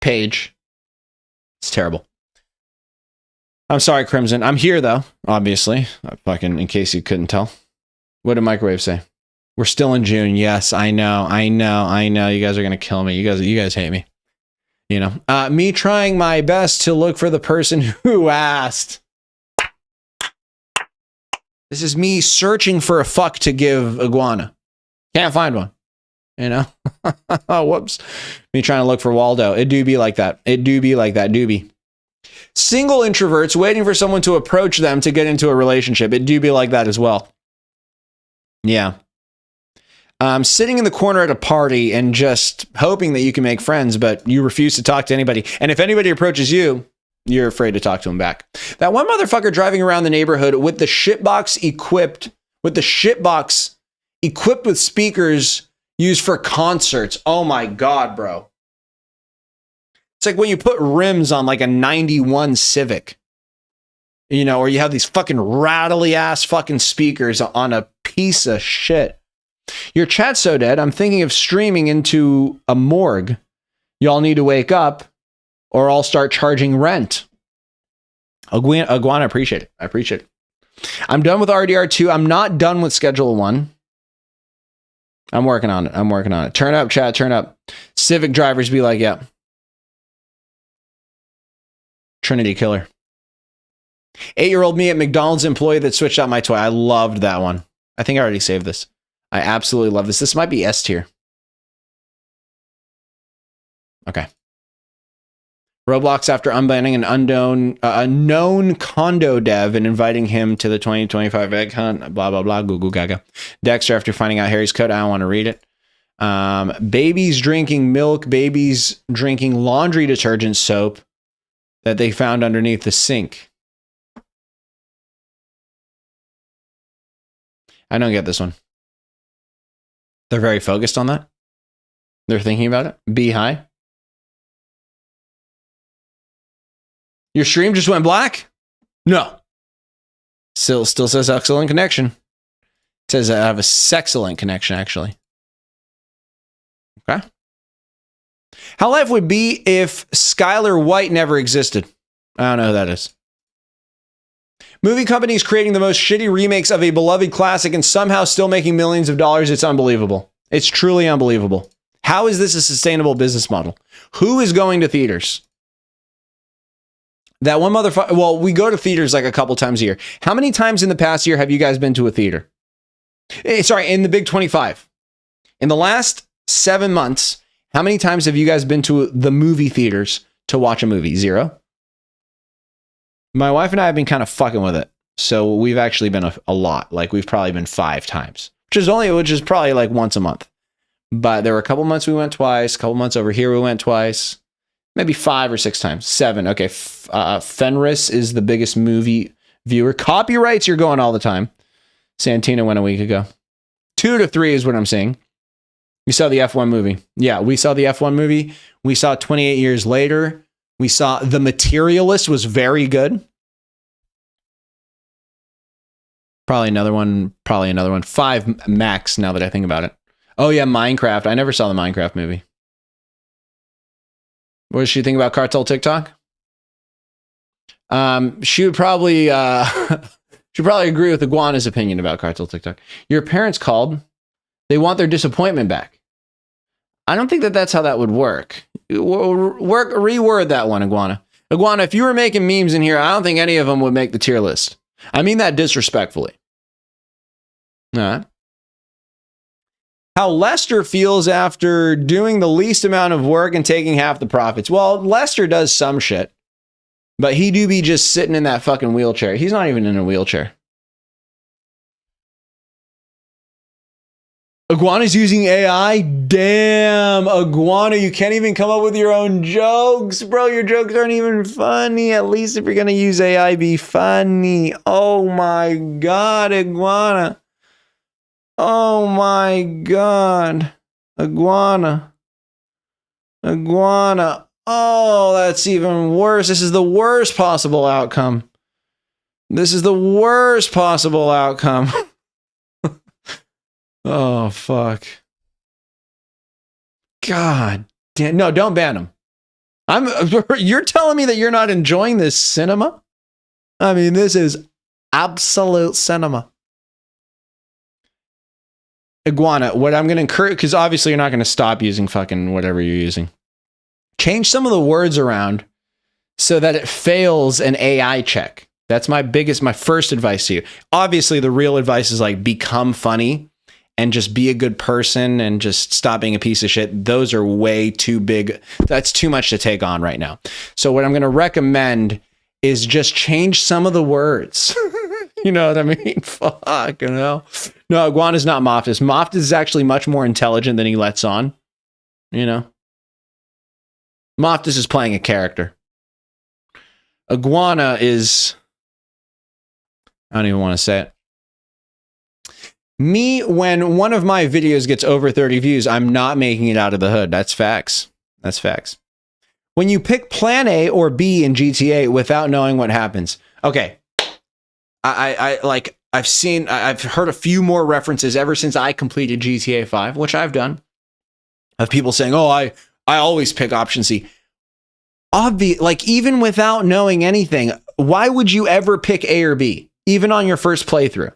[SPEAKER 1] page. It's terrible. I'm sorry, Crimson. I'm here, though, obviously. Fucking, in case you couldn't tell. What did Microwave say? We're still in June. Yes, I know. You guys are going to kill me. You guys hate me. You know, me trying my best to look for the person who asked. This is me searching for a fuck to give Iguana. Can't find one. You know? Oh, whoops. Me trying to look for Waldo. It do be like that. Do be. Single introverts waiting for someone to approach them to get into a relationship. It do be like that as well. Yeah. Sitting in the corner at a party and just hoping that you can make friends, but you refuse to talk to anybody. And if anybody approaches you, you're afraid to talk to them back. That one motherfucker driving around the neighborhood with the shitbox equipped with speakers used for concerts. Oh my God, bro. It's like when you put rims on like a 91 Civic, you know, or you have these fucking rattly ass fucking speakers on a piece of shit. Your chat's so dead, I'm thinking of streaming into a morgue. Y'all need to wake up or I'll start charging rent. Iguana, appreciate it. I appreciate it. I'm done with RDR2. I'm not done with Schedule 1. I'm working on it. Turn up, chat, turn up. Civic drivers be like, yeah. Trinity Killer. 8-year-old me at McDonald's employee that switched out my toy. I loved that one. I think I already saved this. I absolutely love this. This might be S tier. Okay. Roblox after unbanning an a known condo dev and inviting him to the 2025 egg hunt. Blah, blah, blah. Goo goo gaga. Dexter after finding out Harry's code. I don't want to read it. Babies drinking milk. Babies drinking laundry detergent soap that they found underneath the sink. I don't get this one. They're very focused on that. They're thinking about it. Be high. Your stream just went black? No. Still says excellent connection. It says I have a sexcellent connection, actually. Okay. How life would be if Skylar White never existed. I don't know who that is. Movie companies creating the most shitty remakes of a beloved classic and somehow still making millions of dollars. It's unbelievable. It's truly unbelievable. How is this a sustainable business model? Who is going to theaters? That one motherfucker. Well, we go to theaters like a couple times a year. How many times in the past year have you guys been to a theater? Sorry, in the Big 25. In the last 7 months, how many times have you guys been to the movie theaters to watch a movie? 0. My wife and I have been kind of fucking with it. So we've actually been a lot. Like we've probably been 5 times, which is probably like once a month. But there were a couple months we went twice. A couple months over here we went twice. Maybe 5 or 6 times. 7. Okay. Fenris is the biggest movie viewer. Copyrights, you're going all the time. Santina went a week ago. 2 to 3 is what I'm saying. We saw the F1 movie. Yeah, we saw the F1 movie. We saw 28 Years Later. We saw The Materialist was very good. Probably another one. 5 max now that I think about it. Oh yeah, Minecraft. I never saw the Minecraft movie. What does she think about Cartel TikTok? She would probably agree with Iguana's opinion about Cartel TikTok. Your parents called. They want their disappointment back. I don't think that's how that would work. Reword that one, Iguana. Iguana, if you were making memes in here, I don't think any of them would make the tier list. I mean that disrespectfully. All right. How Lester feels after doing the least amount of work and taking half the profits. Well, Lester does some shit, but he do be just sitting in that fucking wheelchair. He's not even in a wheelchair. Iguana's using AI? Damn, Iguana, you can't even come up with your own jokes, bro. Your jokes aren't even funny. At least if you're going to use AI, be funny. Oh my God, Iguana. Oh my God. Iguana. Iguana. Oh, that's even worse. This is the worst possible outcome. This is the worst possible outcome. Oh, fuck. God damn. No, don't ban him. You're telling me that you're not enjoying this cinema? I mean, this is absolute cinema. Iguana, what I'm going to encourage, because obviously you're not going to stop using fucking whatever you're using. Change some of the words around so that it fails an AI check. That's my first advice to you. Obviously, the real advice is like become funny and just be a good person and just stop being a piece of shit. Those are way too big. That's too much to take on right now. So what I'm going to recommend is just change some of the words. You know what I mean? Fuck, you know? No, Iguana's not Moftis. Moftis is actually much more intelligent than he lets on. You know? Moftis is playing a character. Iguana is... I don't even want to say it. Me, when one of my videos gets over 30 views, I'm not making it out of the hood. That's facts. That's facts. When you pick plan A or B in GTA without knowing what happens. Okay. I've heard a few more references ever since I completed GTA 5, which I've done, of people saying, oh, I always pick option C. Like, even without knowing anything, why would you ever pick A or B, even on your first playthrough?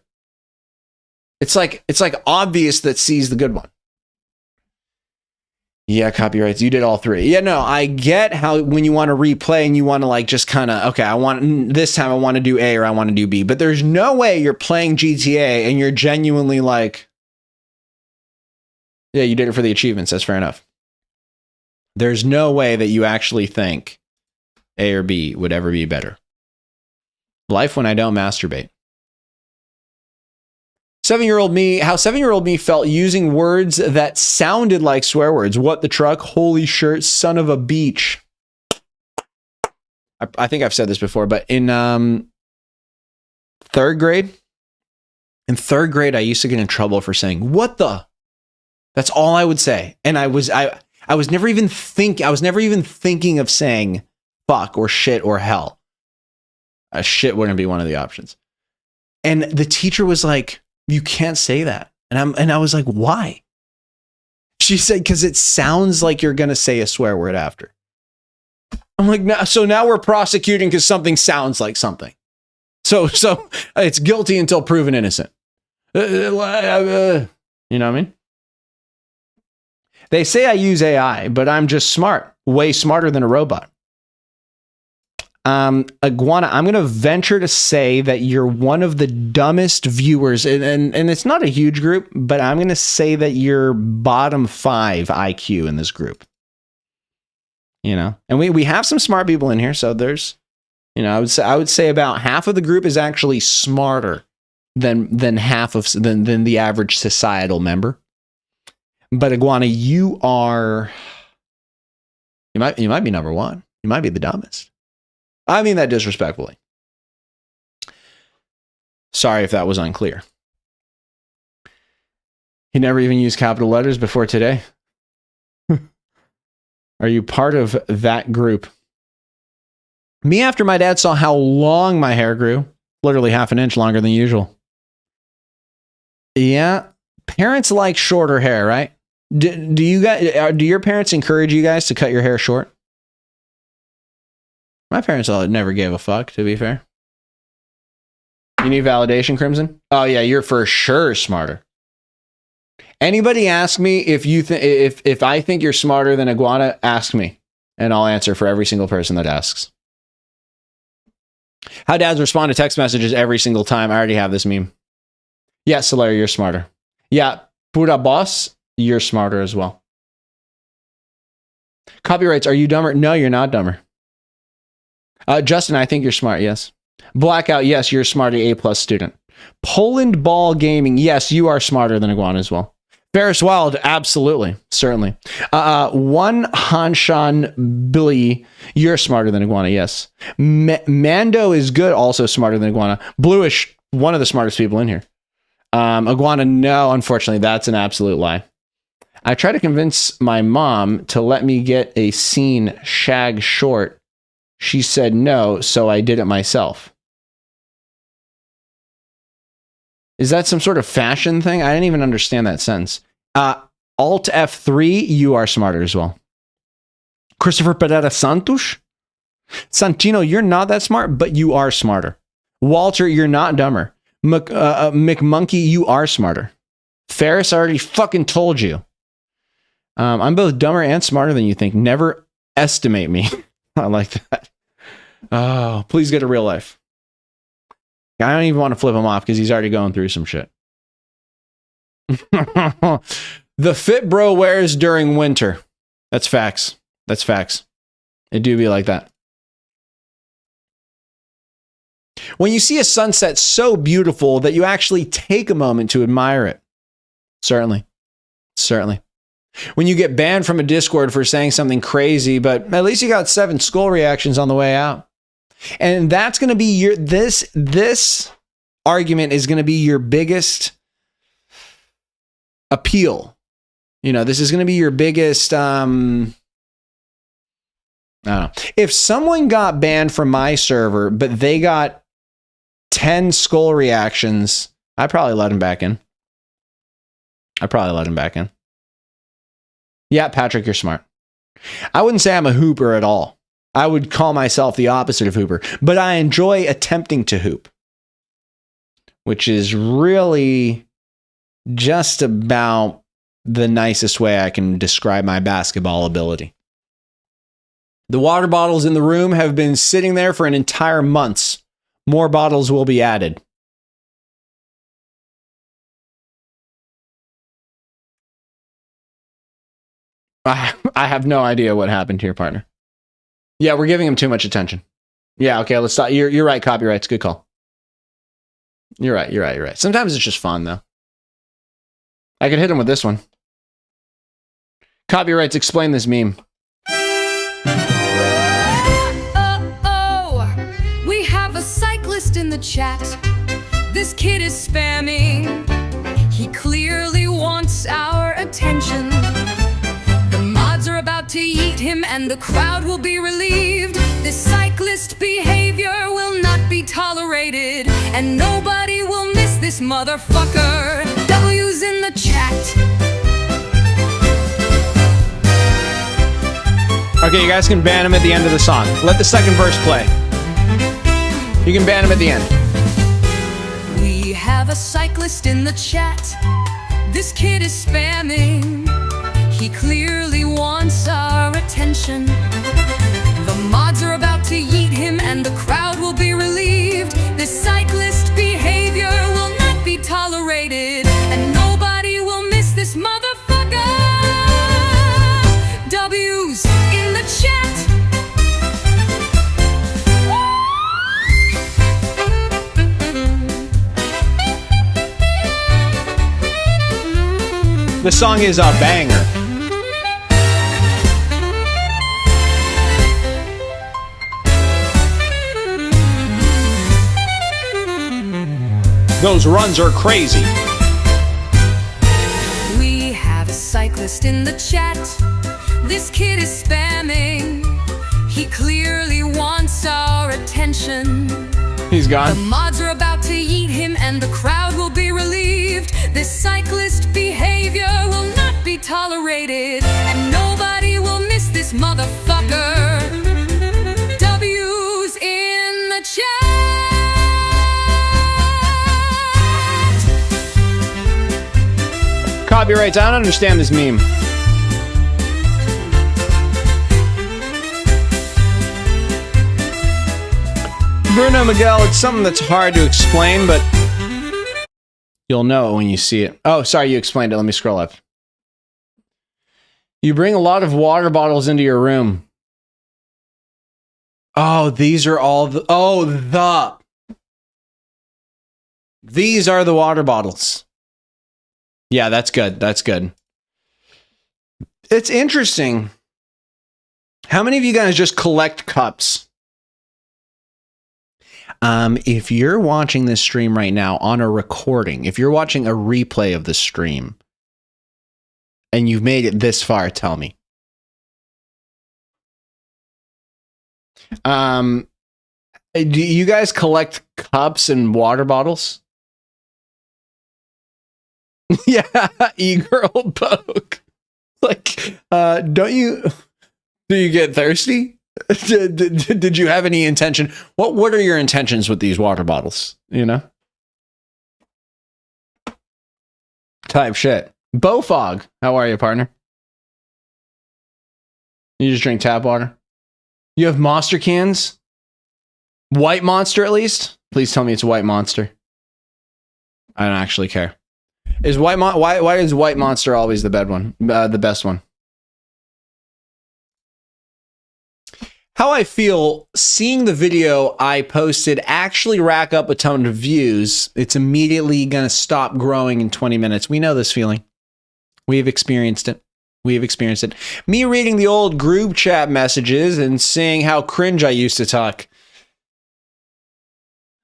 [SPEAKER 1] It's like obvious that C's the good one. Yeah, copyrights. You did all three. Yeah, no, I get how when you want to replay and you want to like just kind of, okay, this time I want to do A or I want to do B, but there's no way you're playing GTA and you're genuinely like, yeah, you did it for the achievements. That's fair enough. There's no way that you actually think A or B would ever be better. Life when I don't masturbate. 7-year-old me, how 7-year-old me felt using words that sounded like swear words. What the truck? Holy shirt, son of a beach. I think I've said this before, but in third grade, I used to get in trouble for saying, what the? That's all I would say. And I was never even thinking of saying fuck or shit or hell. Shit wouldn't be one of the options. And the teacher was like, you can't say that. And I was like, why? She said, because it sounds like you're going to say a swear word after. I'm like, so now we're prosecuting because something sounds like something. So it's guilty until proven innocent. You know what I mean? They say I use AI, but I'm just smart. Way smarter than a robot. Iguana, I'm going to venture to say that you're one of the dumbest viewers, and it's not a huge group, but I'm going to say that you're bottom 5 IQ in this group. You know, and we have some smart people in here, so there's, you know, I would say about half of the group is actually smarter than the average societal member. But Iguana, you might be number 1. You might be the dumbest. I mean that disrespectfully. Sorry if that was unclear. He never even used capital letters before today. Are you part of that group? Me, after my dad saw how long my hair grew, literally half an inch longer than usual. Yeah, parents like shorter hair, right? Do your parents encourage you guys to cut your hair short? My parents never gave a fuck, to be fair. You need validation, Crimson? Oh yeah, you're for sure smarter. Anybody ask me if I think you're smarter than Iguana, ask me, and I'll answer for every single person that asks. How dads respond to text messages every single time. I already have this meme. Yeah, Solaire, you're smarter. Yeah, Pura Boss, you're smarter as well. Copyrights, are you dumber? No, you're not dumber. Justin, I think you're smart, yes. Blackout, yes, you're a smarter A+ student. Poland Ball Gaming, yes, you are smarter than Iguana as well. Ferris Wild, absolutely, certainly. One Hanshan Billy, you're smarter than Iguana, yes. Mando is good, also smarter than Iguana. Bluish, one of the smartest people in here. Iguana, no, unfortunately, that's an absolute lie. I tried to convince my mom to let me get a scene shag short. She said no, so I did it myself. Is that some sort of fashion thing? I didn't even understand that sentence. Alt F3, you are smarter as well. Christopher Pereira Santos? Santino, you're not that smart, but you are smarter. Walter, you're not dumber. McMonkey, you are smarter. Ferris, I already fucking told you. I'm both dumber and smarter than you think. Never estimate me. I like that. Oh, please get a real life. I don't even want to flip him off because he's already going through some shit. The fit bro wears during winter. That's facts. That's facts. It do be like that. When you see a sunset so beautiful that you actually take a moment to admire it. Certainly. Certainly. When you get banned from a Discord for saying something crazy, but at least you got 7 skull reactions on the way out. And that's going to be your, this argument is going to be your biggest appeal. You know, this is going to be your biggest, I don't know. If someone got banned from my server, but they got 10 skull reactions, I'd probably let him back in. Yeah, Patrick, you're smart. I wouldn't say I'm a hooper at all. I would call myself the opposite of hooper, but I enjoy attempting to hoop, which is really just about the nicest way I can describe my basketball ability. The water bottles in the room have been sitting there for an entire month. More bottles will be added. I have no idea what happened here, partner. Yeah, we're giving him too much attention. Yeah, okay, let's stop. You're right, copyrights. Good call. You're right. Sometimes it's just fun, though. I could hit him with this one. Copyrights, explain this meme.
[SPEAKER 6] We have a cyclist in the chat. This kid is spamming. He clearly wants our attention. The mods are about to yeet him and the crowd will be relieved. This cyclist behavior will not be tolerated, and nobody will miss this motherfucker. W's in the chat.
[SPEAKER 1] Okay, you guys can ban him at the end of the song. Let the second verse play. You can ban him at the end.
[SPEAKER 6] We have a cyclist in the chat. This kid is spamming. He clearly wants our attention. The mods are about to yeet him and the crowd will be relieved. This cyclist behavior will not be tolerated, and nobody will miss this motherfucker. W's in the chat.
[SPEAKER 1] The song is a banger. Those runs are crazy.
[SPEAKER 6] We have a cyclist in the chat. This kid is spamming. He clearly wants our attention.
[SPEAKER 1] He's gone.
[SPEAKER 6] The mods are about to yeet him and the crowd will be relieved. This cyclist behavior will not be tolerated, and nobody will miss this motherfucker. W's in the chat.
[SPEAKER 1] Copyrights, I don't understand this meme. Bruno Miguel, it's something that's hard to explain, but you'll know it when you see it. Oh, sorry, you explained it. Let me scroll up. You bring a lot of water bottles into your room. Oh, these are all the... These are the water bottles. Yeah, that's good. That's good. It's interesting. How many of you guys just collect cups? If you're watching this stream right now on a recording, if you're watching a replay of the stream and you've made it this far, tell me. Do you guys collect cups and water bottles? Yeah, e-girl poke. Like, do you get thirsty? Did you have any intention? What are your intentions with these water bottles? You know? Type shit. Bofog, how are you, partner? You just drink tap water? You have Monster cans? White Monster, at least? Please tell me it's White Monster. I don't actually care. Is why is White Monster always the the best one? How I feel seeing the video I posted actually rack up a ton of views. It's immediately going to stop growing in 20 minutes. We know this feeling. We've experienced it. Me reading the old group chat messages and seeing how cringe I used to talk.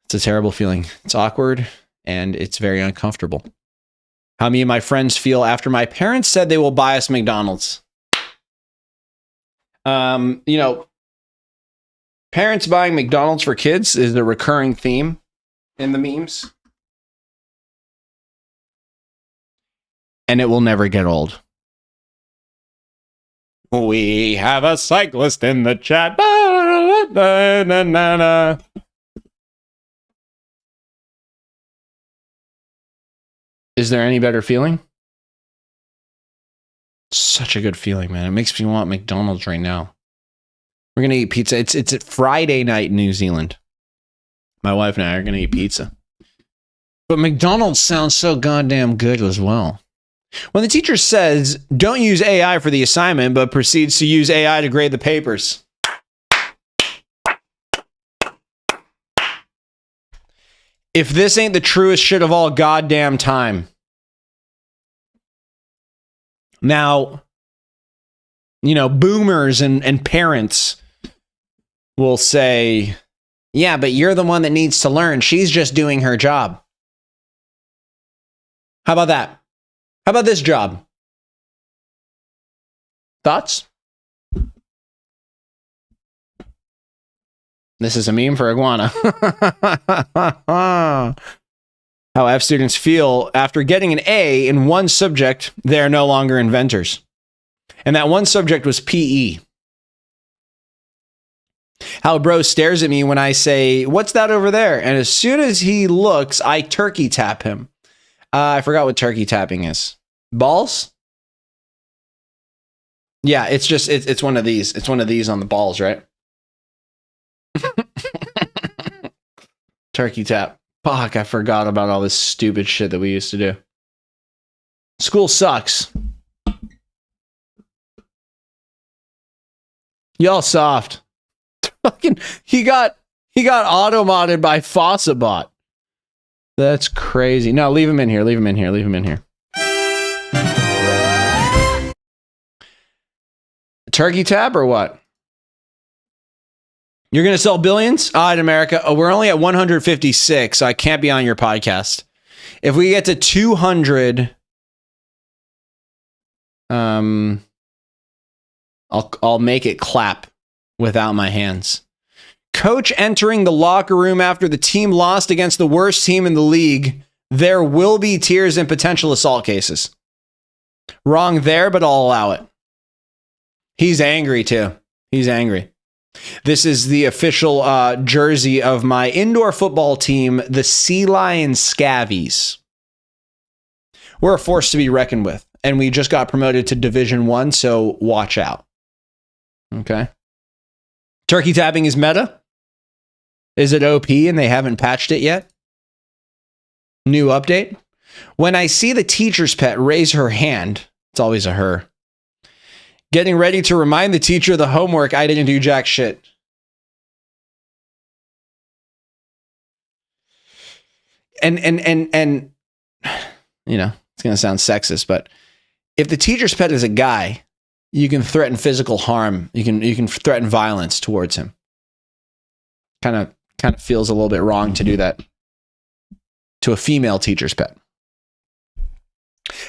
[SPEAKER 1] It's a terrible feeling. It's awkward and it's very uncomfortable. How me and my friends feel after my parents said they will buy us McDonald's. Parents buying McDonald's for kids is a recurring theme in the memes. And it will never get old. We have a cyclist in the chat. Is there any better feeling? Such a good feeling, man. It makes me want McDonald's right now. We're going to eat pizza. It's a Friday night in New Zealand. My wife and I are going to eat pizza. But McDonald's sounds so goddamn good as well. When the teacher says, don't use AI for the assignment, but proceeds to use AI to grade the papers. If this ain't the truest shit of all goddamn time. Now, boomers and parents will say, yeah, but you're the one that needs to learn. She's just doing her job. How about that? How about this job? Thoughts? This is a meme for Iguana. How F students feel after getting an A in one subject, they are no longer inventors. And that one subject was PE. How bro stares at me when I say, what's that over there? And as soon as he looks, I turkey tap him. I forgot what turkey tapping is. Balls? Yeah, it's one of these. It's one of these on the balls, right? Turkey tap. Fuck, I forgot about all this stupid shit that we used to do. School sucks. Y'all soft. Fucking he got auto-modded by Fossabot. That's crazy. No, leave him in here. Leave him in here. Turkey tap or what? You're going to sell billions? All right, America. Oh, we're only at 156, so I can't be on your podcast. If we get to 200, I'll make it clap without my hands. Coach entering the locker room after the team lost against the worst team in the league. There will be tears and potential assault cases. Wrong there, but I'll allow it. He's angry too. He's angry. This is the official jersey of my indoor football team, the Sea Lion Scavies. We're a force to be reckoned with, and we just got promoted to Division 1, so watch out. Okay. Turkey tapping is meta? Is it OP and they haven't patched it yet? New update? When I see the teacher's pet raise her hand, it's always a her. Getting ready to remind the teacher of the homework, I didn't do jack shit. And It's going to sound sexist, but if the teacher's pet is a guy, you can threaten physical harm. You can threaten violence towards him. Kind of feels a little bit wrong to do that to a female teacher's pet.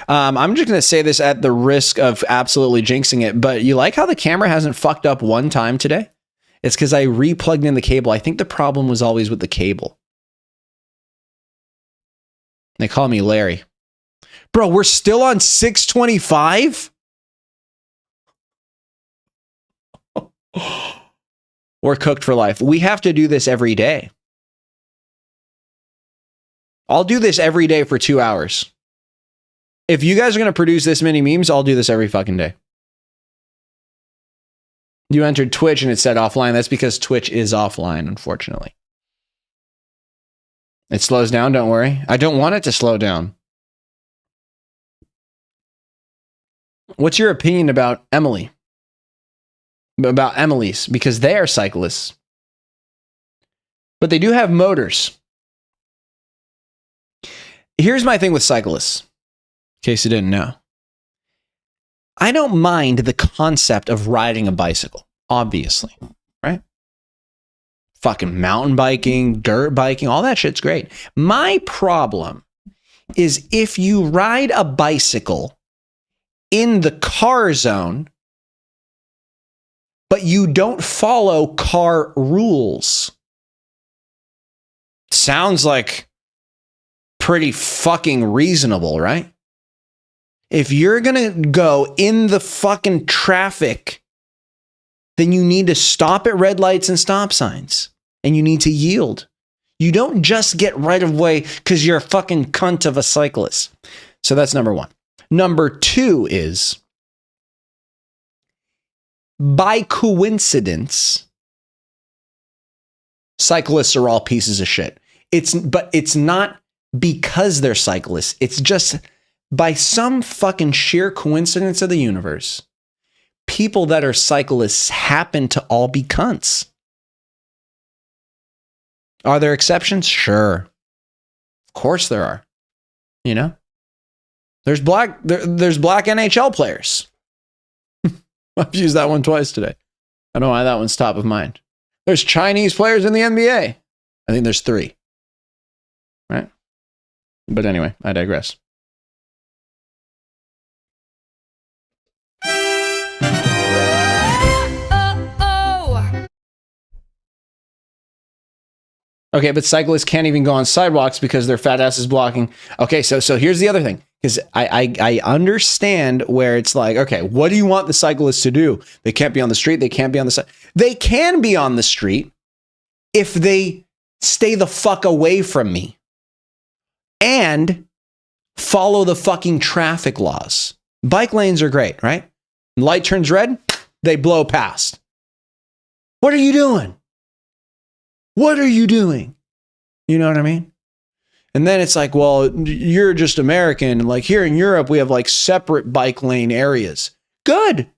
[SPEAKER 1] I'm just going to say this at the risk of absolutely jinxing it, but you like how the camera hasn't fucked up one time today? It's because I replugged in the cable. I think the problem was always with the cable. They call me Larry. Bro, we're still on 625? We're cooked for life. We have to do this every day. I'll do this every day for 2 hours. If you guys are going to produce this many memes, I'll do this every fucking day. You entered Twitch and it said offline. That's because Twitch is offline, unfortunately. It slows down, don't worry. I don't want it to slow down. What's your opinion about Emily? About Emily's? Because they are cyclists. But they do have motors. Here's my thing with cyclists. In case you didn't know. I don't mind the concept of riding a bicycle, obviously, right? Fucking mountain biking, dirt biking, all that shit's great. My problem is if you ride a bicycle in the car zone, but you don't follow car rules. Sounds like pretty fucking reasonable, right? If you're going to go in the fucking traffic, then you need to stop at red lights and stop signs. And you need to yield. You don't just get right of way because you're a fucking cunt of a cyclist. So that's number one. Number two is, by coincidence, cyclists are all pieces of shit. But it's not because they're cyclists. It's just by some fucking sheer coincidence of the universe, people that are cyclists happen to all be cunts. Are there exceptions? Sure. Of course there are. You know? There's black NHL players. I've used that one twice today. I don't know why that one's top of mind. There's Chinese players in the NBA. I think there's 3. Right? But anyway, I digress. Okay, but cyclists can't even go on sidewalks because their fat ass is blocking. Okay, so here's the other thing. Because I understand where it's like, okay, what do you want the cyclists to do? They can't be on the street. They can't be on the side. They can be on the street if they stay the fuck away from me and follow the fucking traffic laws. Bike lanes are great, right? Light turns red, they blow past. What are you doing? What are you doing? You know what I mean? And then it's like, well, you're just American. Like here in Europe, we have like separate bike lane areas. Good.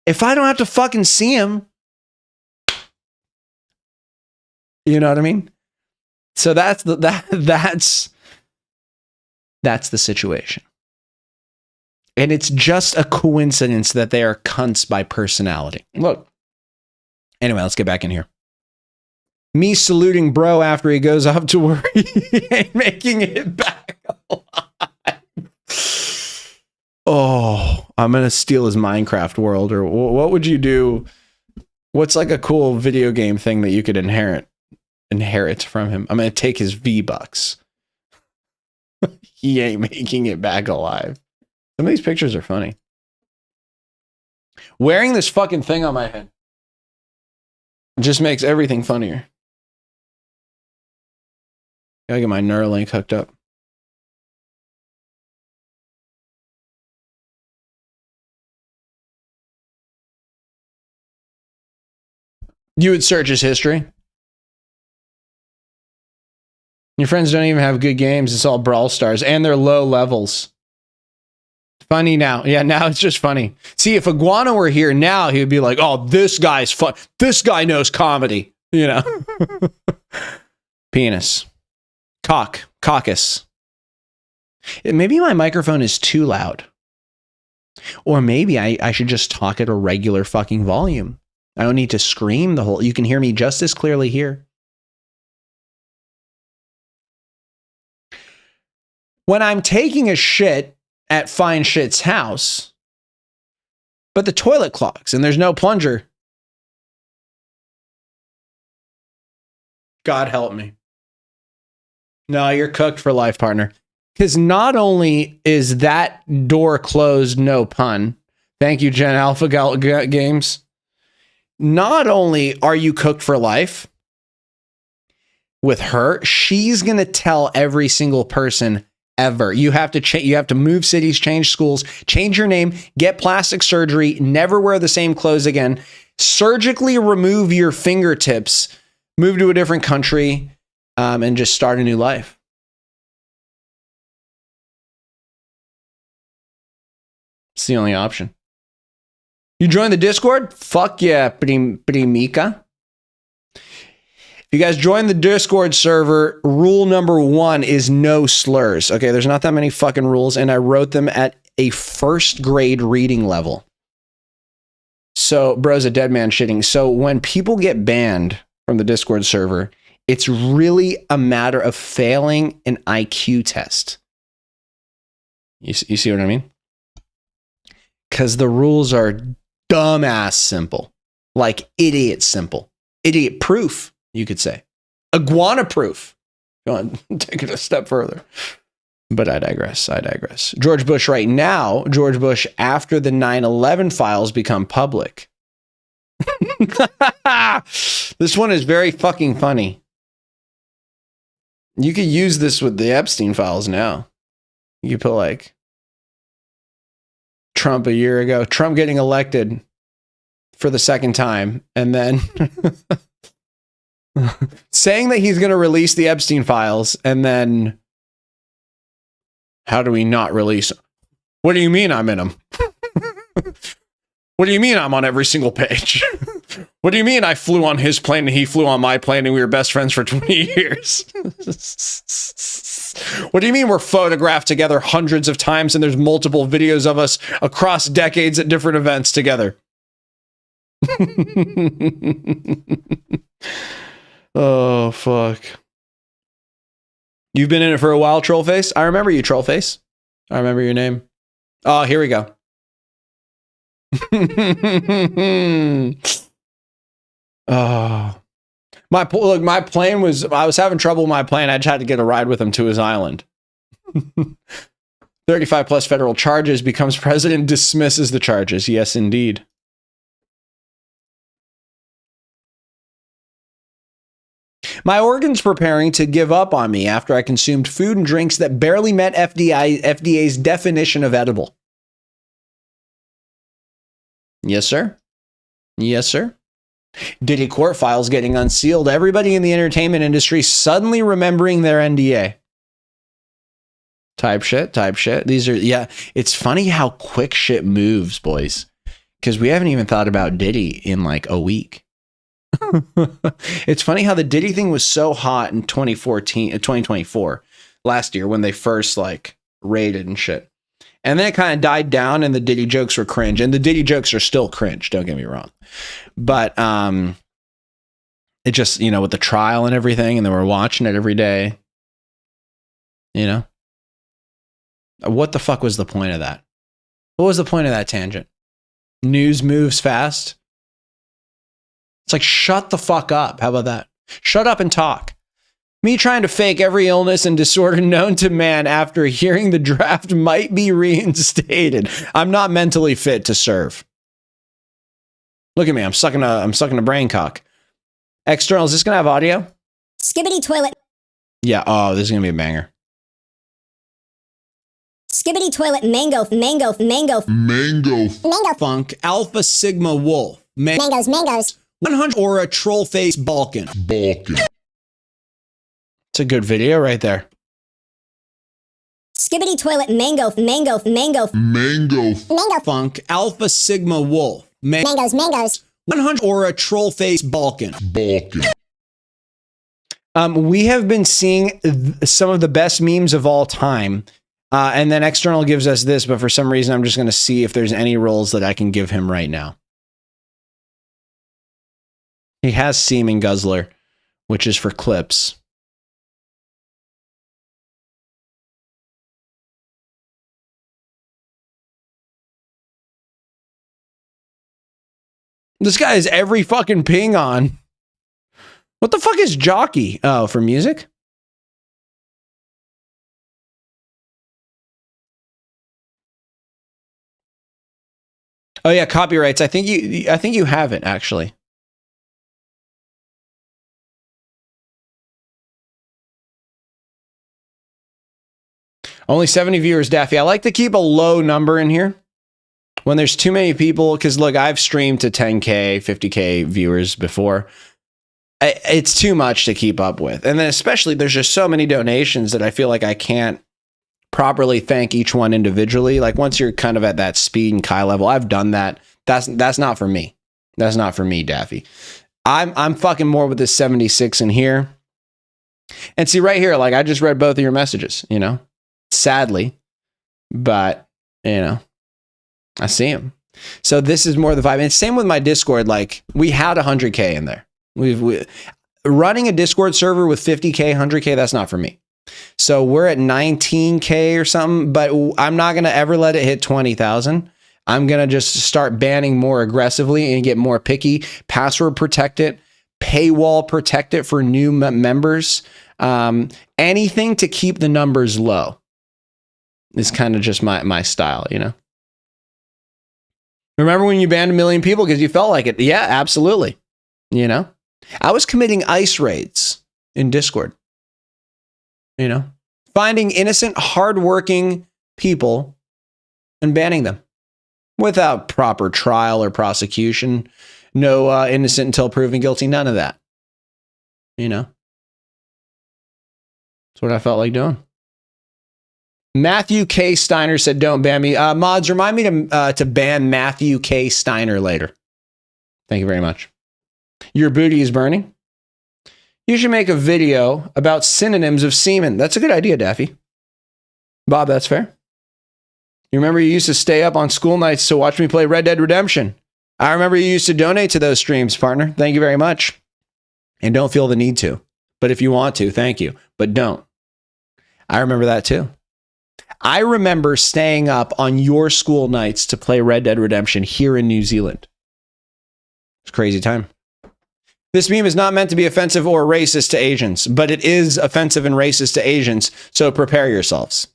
[SPEAKER 1] If I don't have to fucking see them. You know what I mean? So that's the situation. And it's just a coincidence that they are cunts by personality. Look. Anyway, let's get back in here. Me saluting bro after he goes off to work. He ain't making it back alive. Oh, I'm going to steal his Minecraft world. Or what would you do? What's like a cool video game thing that you could inherit from him? I'm going to take his V-Bucks. He ain't making it back alive. Some of these pictures are funny. Wearing this fucking thing on my head just makes everything funnier. Gotta get my Neuralink hooked up. You would search his history. Your friends don't even have good games. It's all Brawl Stars, and they're low levels. Funny now. Yeah, now it's just funny. See, if Iguana were here now, he would be like, oh, this guy's fun. This guy knows comedy. You know? Penis. Caucus. Maybe my microphone is too loud. Or maybe I should just talk at a regular fucking volume. I don't need to scream the whole... You can hear me just as clearly here. When I'm taking a shit at Fine Shit's house, but the toilet clogs and there's no plunger. God help me. No, you're cooked for life, partner. Because not only is that door closed, no pun. Thank you, Gen Alpha Games. Not only are you cooked for life with her, she's going to tell every single person ever. You have to you have to move cities, change schools, change your name, get plastic surgery, never wear the same clothes again, surgically remove your fingertips, move to a different country, and just start a new life. It's the only option. You join the Discord? Fuck yeah, Primika. If you guys join the Discord server, rule number 1 is no slurs. Okay, there's not that many fucking rules, and I wrote them at a first grade reading level. So, bro's a dead man shitting. So when people get banned from the Discord server, it's really a matter of failing an IQ test. You see what I mean? Because the rules are dumbass simple. Like idiot simple. Idiot proof, you could say. Iguana proof. Go on, take it a step further. But I digress. George Bush right now, George Bush after the 9/11 files become public. This one is very fucking funny. You could use this with the Epstein files now. You could put like Trump a year ago, Trump getting elected for the second time, and then saying that he's going to release the Epstein files, and then how do we not release them? What do you mean I'm in them? What do you mean I'm on every single page? What do you mean I flew on his plane and he flew on my plane and we were best friends for 20 years? What do you mean we're photographed together hundreds of times and there's multiple videos of us across decades at different events together? Oh, fuck. You've been in it for a while, Trollface? I remember you, Trollface. I remember your name. Oh, here we go. Oh, my plane was, I was having trouble with my plane. I just had to get a ride with him to his island. 35 plus federal charges, becomes president, dismisses the charges. Yes, indeed. My organs preparing to give up on me after I consumed food and drinks that barely met FDA's definition of edible. Yes, sir. Yes, sir. Diddy court files getting unsealed. Everybody in the entertainment industry suddenly remembering their NDA. Type shit. These are, yeah. It's funny how quick shit moves, boys. Because we haven't even thought about Diddy in like a week. It's funny how the Diddy thing was so hot in 2024, last year, when they first like raided and shit. And then it kind of died down and the Diddy jokes were cringe. And the Diddy jokes are still cringe, don't get me wrong. But it just, you know, with the trial and everything, and then we're watching it every day. You know? What the fuck was the point of that? What was the point of that tangent? News moves fast. It's like, shut the fuck up. How about that? Shut up and talk. Me trying to fake every illness and disorder known to man after hearing the draft might be reinstated. I'm not mentally fit to serve. Look at me. I'm sucking a brain cock. External, is this going to have audio?
[SPEAKER 7] Skibbity toilet.
[SPEAKER 1] Yeah. Oh, this is going to be a banger.
[SPEAKER 7] Skibbity toilet mango.
[SPEAKER 1] Funk Alpha Sigma Wolf.
[SPEAKER 7] Mangoes.
[SPEAKER 1] 100 Aura Troll Face Balkan. It's a good video right there.
[SPEAKER 7] Skibbity toilet mango.
[SPEAKER 1] Funk Alpha Sigma Wolf.
[SPEAKER 7] Mangoes.
[SPEAKER 1] 100 Aura Troll Face Balkan. We have been seeing some of the best memes of all time And then external gives us this, but for some reason, I'm just going to see if there's any roles that I can give him right now. He has Seeming Guzzler, which is for clips. This guy has every fucking ping on. What the fuck is jockey? Oh, for music? Oh yeah, copyrights. I think you have it actually. Only 70 viewers, Daffy. I like to keep a low number in here when there's too many people, because look, I've streamed to 10K, 50K viewers before. It's too much to keep up with. And then especially there's just so many donations that I feel like I can't properly thank each one individually. Like once you're kind of at that speed and Kai level, I've done that. That's not for me. That's not for me, Daffy. I'm fucking more with this 76 in here. And see right here, like I just read both of your messages, you know, sadly, but you know, I see them. So this is more the vibe. And same with my Discord. Like we had 100K in there. We running a Discord server with 50K, 100K. That's not for me. So we're at 19K or something, but I'm not going to ever let it hit 20,000. I'm going to just start banning more aggressively and get more picky, password protect it, paywall protect it for new members. Anything to keep the numbers low is kind of just my style, you know? Remember when you banned 1 million people because you felt like it? Yeah, absolutely. You know, I was committing ice raids in Discord, you know, finding innocent, hardworking people and banning them without proper trial or prosecution. No innocent until proven guilty. None of that. You know, that's what I felt like doing. Matthew K. Steiner said, don't ban me. Mods, remind me to ban Matthew K. Steiner later. Thank you very much. Your booty is burning. You should make a video about synonyms of semen. That's a good idea, Daffy. Bob, that's fair. You remember you used to stay up on school nights to watch me play Red Dead Redemption. I remember you used to donate to those streams, partner. Thank you very much. And don't feel the need to. But if you want to, thank you. But don't. I remember that too. I remember staying up on your school nights to play Red Dead Redemption here in New Zealand. It's a crazy time. This meme is not meant to be offensive or racist to Asians, but it is offensive and racist to Asians, so prepare yourselves.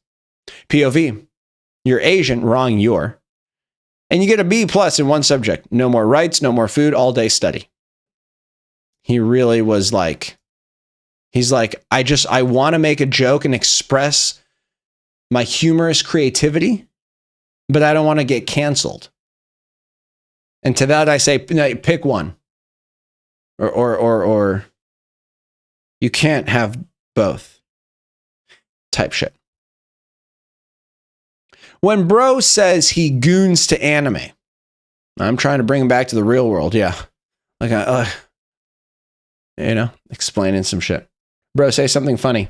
[SPEAKER 1] POV, you're Asian, wrong you're. And you get a B+ in one subject. No more rights, no more food, all day study. He really was like, he's like, I want to make a joke and express my humorous creativity, but I don't want to get canceled. And to that I say, pick one. Or you can't have both type shit. When bro says he goons to anime, I'm trying to bring him back to the real world. Yeah. Like, you know, explaining some shit. Bro, say something funny.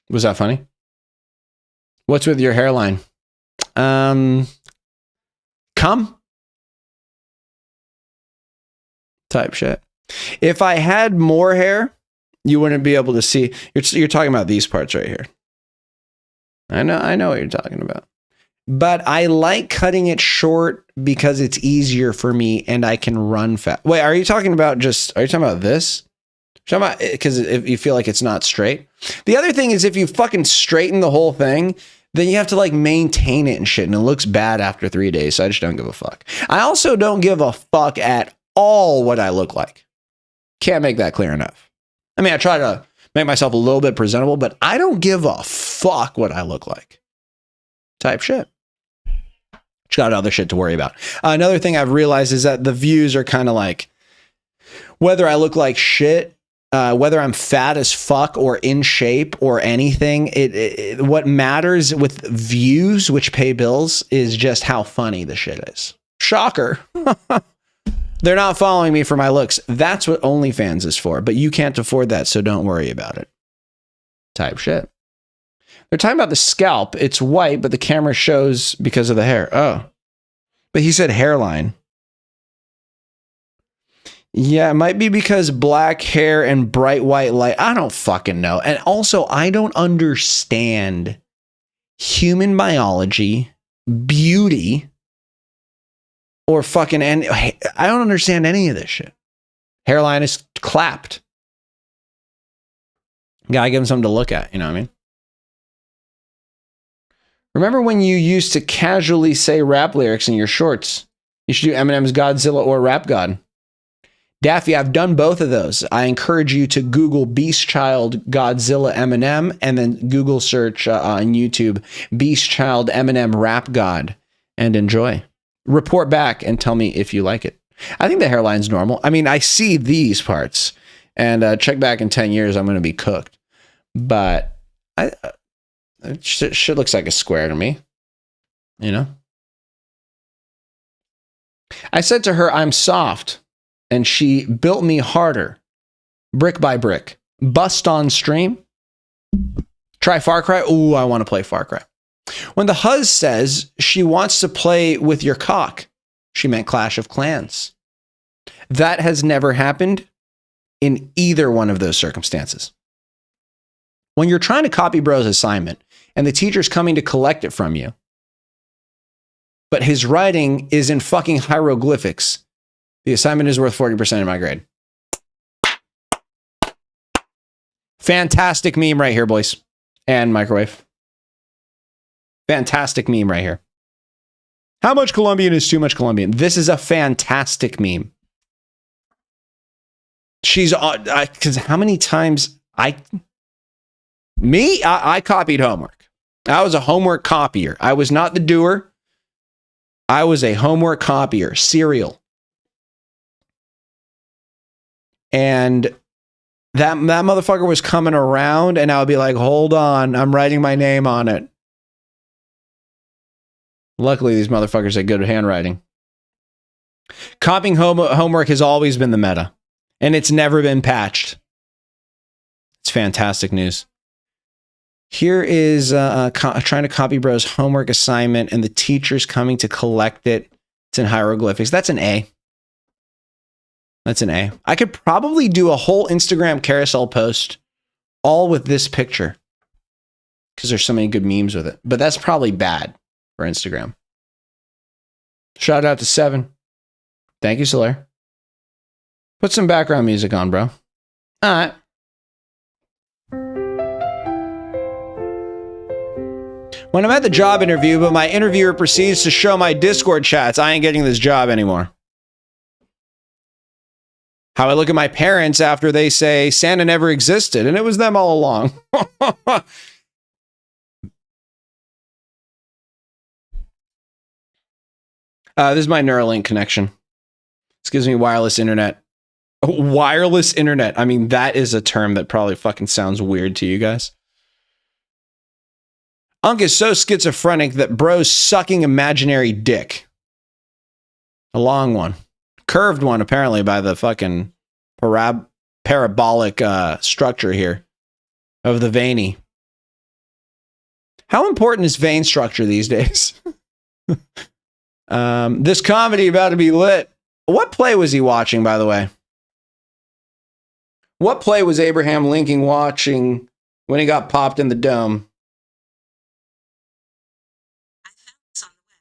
[SPEAKER 1] Was that funny? What's with your hairline? Come type shit. If I had more hair, you wouldn't be able to see. You're talking about these parts right here. I know what you're talking about. But I like cutting it short because it's easier for me and I can run fast. Wait, are you talking about this? Because if you feel like it's not straight. The other thing is if you fucking straighten the whole thing, then you have to like maintain it and shit. And it looks bad after 3 days. So I just don't give a fuck. I also don't give a fuck at all what I look like. Can't make that clear enough. I mean, I try to make myself a little bit presentable, but I don't give a fuck what I look like. Type shit. Just got other shit to worry about. Another thing I've realized is that the views are kind of like, whether I look like shit, whether I'm fat as fuck or in shape or anything, what matters with views, which pay bills, is just how funny the shit is. Shocker. They're not following me for my looks. That's what OnlyFans is for, but you can't afford that, so don't worry about it. Type shit. They're talking about the scalp. It's white, but the camera shows because of the hair. Oh. But he said hairline. Yeah, it might be because black hair and bright white light. I don't fucking know. And also, I don't understand human biology, beauty, or fucking... And I don't understand any of this shit. Hairline is clapped. Gotta give him something to look at. You know what I mean? Remember when you used to casually say rap lyrics in your shorts? You should do Eminem's Godzilla or Rap God. Daffy, I've done both of those. I encourage you to Google Beast Child Godzilla Eminem and then Google search on YouTube Beast Child Eminem Rap God and enjoy. Report back and tell me if you like it. I think the hairline's normal. I mean, I see these parts and check back in 10 years, I'm going to be cooked. But shit looks like a square to me, you know? I said to her, I'm soft. And she built me harder, brick by brick. Bust on stream. Try Far Cry. Ooh, I want to play Far Cry. When the huzz says she wants to play with your cock, she meant Clash of Clans. That has never happened in either one of those circumstances. When you're trying to copy bro's assignment and the teacher's coming to collect it from you, but his writing is in fucking hieroglyphics, the assignment is worth 40% of my grade. Fantastic meme right here, boys. And microwave. Fantastic meme right here. How much Colombian is too much Colombian? This is a fantastic meme. She's because how many times I copied homework. I was a homework copier. I was not the doer. I was a homework copier. Serial. And that motherfucker was coming around and I would be like, hold on, I'm writing my name on it. Luckily, these motherfuckers had good handwriting. Copying homework has always been the meta. And it's never been patched. It's fantastic news. Here is trying to copy bro's homework assignment and the teacher's coming to collect it. It's in hieroglyphics. That's an A. That's an A. I could probably do a whole Instagram carousel post all with this picture because there's so many good memes with it. But that's probably bad for Instagram. Shout out to 7. Thank you, Solaire. Put some background music on, bro. All right. When I'm at the job interview, but my interviewer proceeds to show my Discord chats, I ain't getting this job anymore. How I look at my parents after they say Santa never existed, and it was them all along. This is my Neuralink connection. This gives me wireless internet. Wireless internet. I mean, that is a term that probably fucking sounds weird to you guys. Unk is so schizophrenic that bro's sucking imaginary dick. A long one. Curved one, apparently, by the fucking parabolic structure here of the veiny. How important is vein structure these days? This comedy about to be lit. What play was he watching, by the way? What play was Abraham Lincoln watching when he got popped in the dome?
[SPEAKER 4] I found this on the web.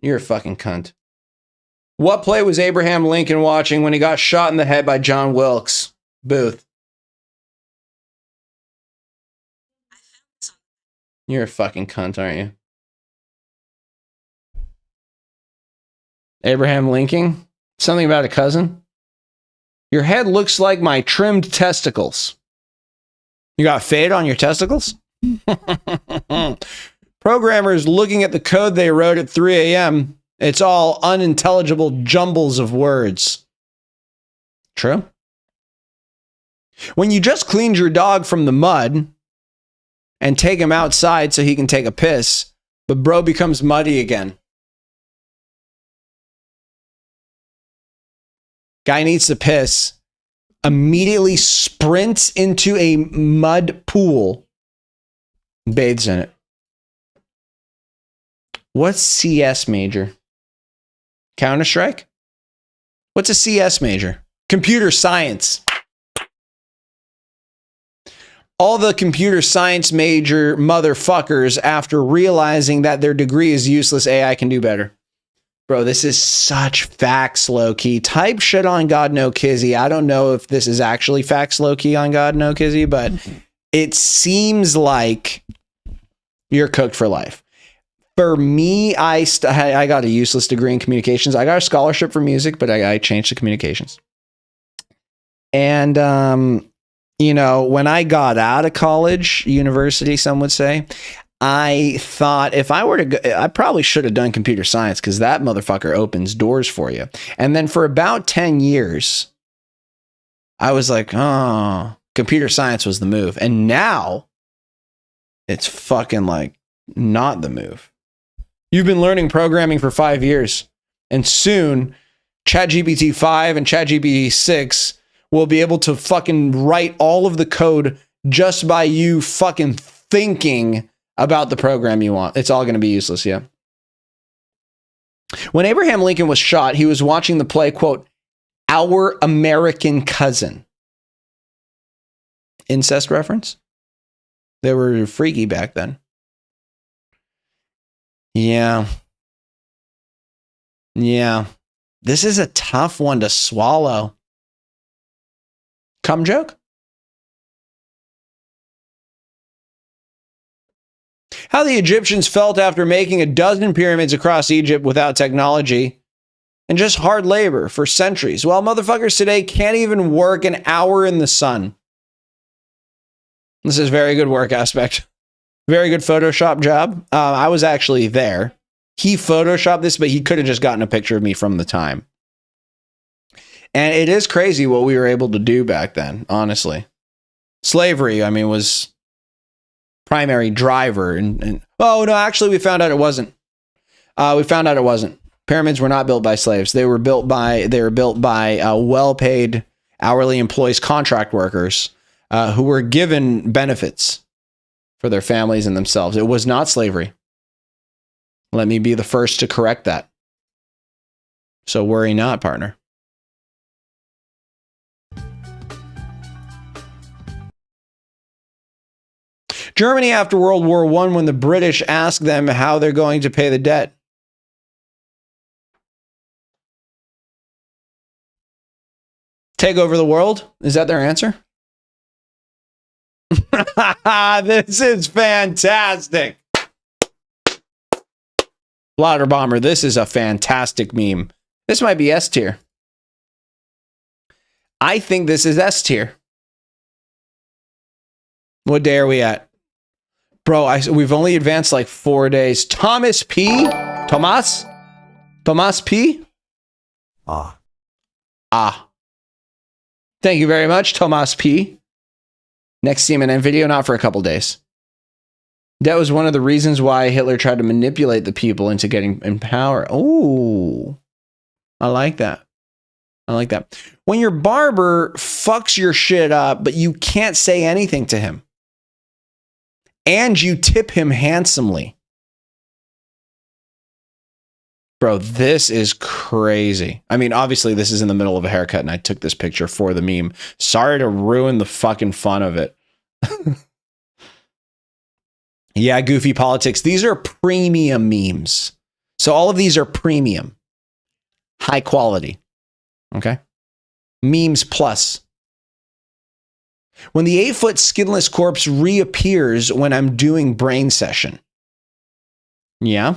[SPEAKER 1] You're a fucking cunt. What play was Abraham Lincoln watching when he got shot in the head by John Wilkes Booth?
[SPEAKER 4] I found this on
[SPEAKER 1] You're a fucking cunt, aren't you? Abraham Lincoln? Something about a cousin? Your head looks like my trimmed testicles. You got fade on your testicles? Programmers looking at the code they wrote at 3 a.m. It's all unintelligible jumbles of words. True. When you just cleaned your dog from the mud and take him outside so he can take a piss, but bro becomes muddy again. Guy needs to piss. Immediately sprints into a mud pool. Bathes in it. What's CS major? Counter-Strike? What's a CS major? Computer science. All the computer science major motherfuckers, after realizing that their degree is useless, AI can do better. Bro, this is such facts low-key. Type shit on God No Kizzy. I don't know if this is actually facts low-key on God No Kizzy, but it seems like you're cooked for life. For me, I got a useless degree in communications. I got a scholarship for music, but I changed to communications. And, you know, when I got out of college, university, some would say, I thought if I were to go, I probably should have done computer science because that motherfucker opens doors for you. And then for about 10 years, I was like, oh, computer science was the move. And now it's fucking like not the move. You've been learning programming for 5 years, and soon ChatGPT 5 and ChatGPT 6 will be able to fucking write all of the code just by you fucking thinking about the program you want. It's all going to be useless, yeah. When Abraham Lincoln was shot, he was watching the play, quote, Our American Cousin. Incest reference? They were freaky back then. Yeah. Yeah. This is a tough one to swallow. Cum joke? How the Egyptians felt after making a dozen pyramids across Egypt without technology and just hard labor for centuries, while motherfuckers today can't even work an hour in the sun. This is very good work aspect. Very good Photoshop job. I was actually there. He Photoshopped this, but he could have just gotten a picture of me from the time. And it is crazy what we were able to do back then, honestly. Slavery, I mean, was primary driver. And oh, no, actually, we found out it wasn't. Pyramids were not built by slaves. They were built by well-paid hourly employees, contract workers, who were given benefits for their families and themselves. It was not slavery. Let me be the first to correct that. So worry not, partner. Germany after World War I, when the British asked them how they're going to pay the debt. Take over the world? Is that their answer? This is fantastic. Blotter Bomber, this is a fantastic meme. This might be S tier. I think this is S tier. What day are we at? Bro, we've only advanced like 4 days. Thomas P? Thomas P?
[SPEAKER 2] Ah.
[SPEAKER 1] Thank you very much, Thomas P. Next CNN video, not for a couple days. That was one of the reasons why Hitler tried to manipulate the people into getting in power. Oh, I like that. When your barber fucks your shit up, but you can't say anything to him, and you tip him handsomely. Bro, this is crazy. I mean, obviously, this is in the middle of a haircut, and I took this picture for the meme. Sorry to ruin the fucking fun of it. Yeah, goofy politics. These are premium memes. So all of these are premium. High quality. Okay? Memes plus. When the 8-foot skinless corpse reappears when I'm doing brain session. Yeah.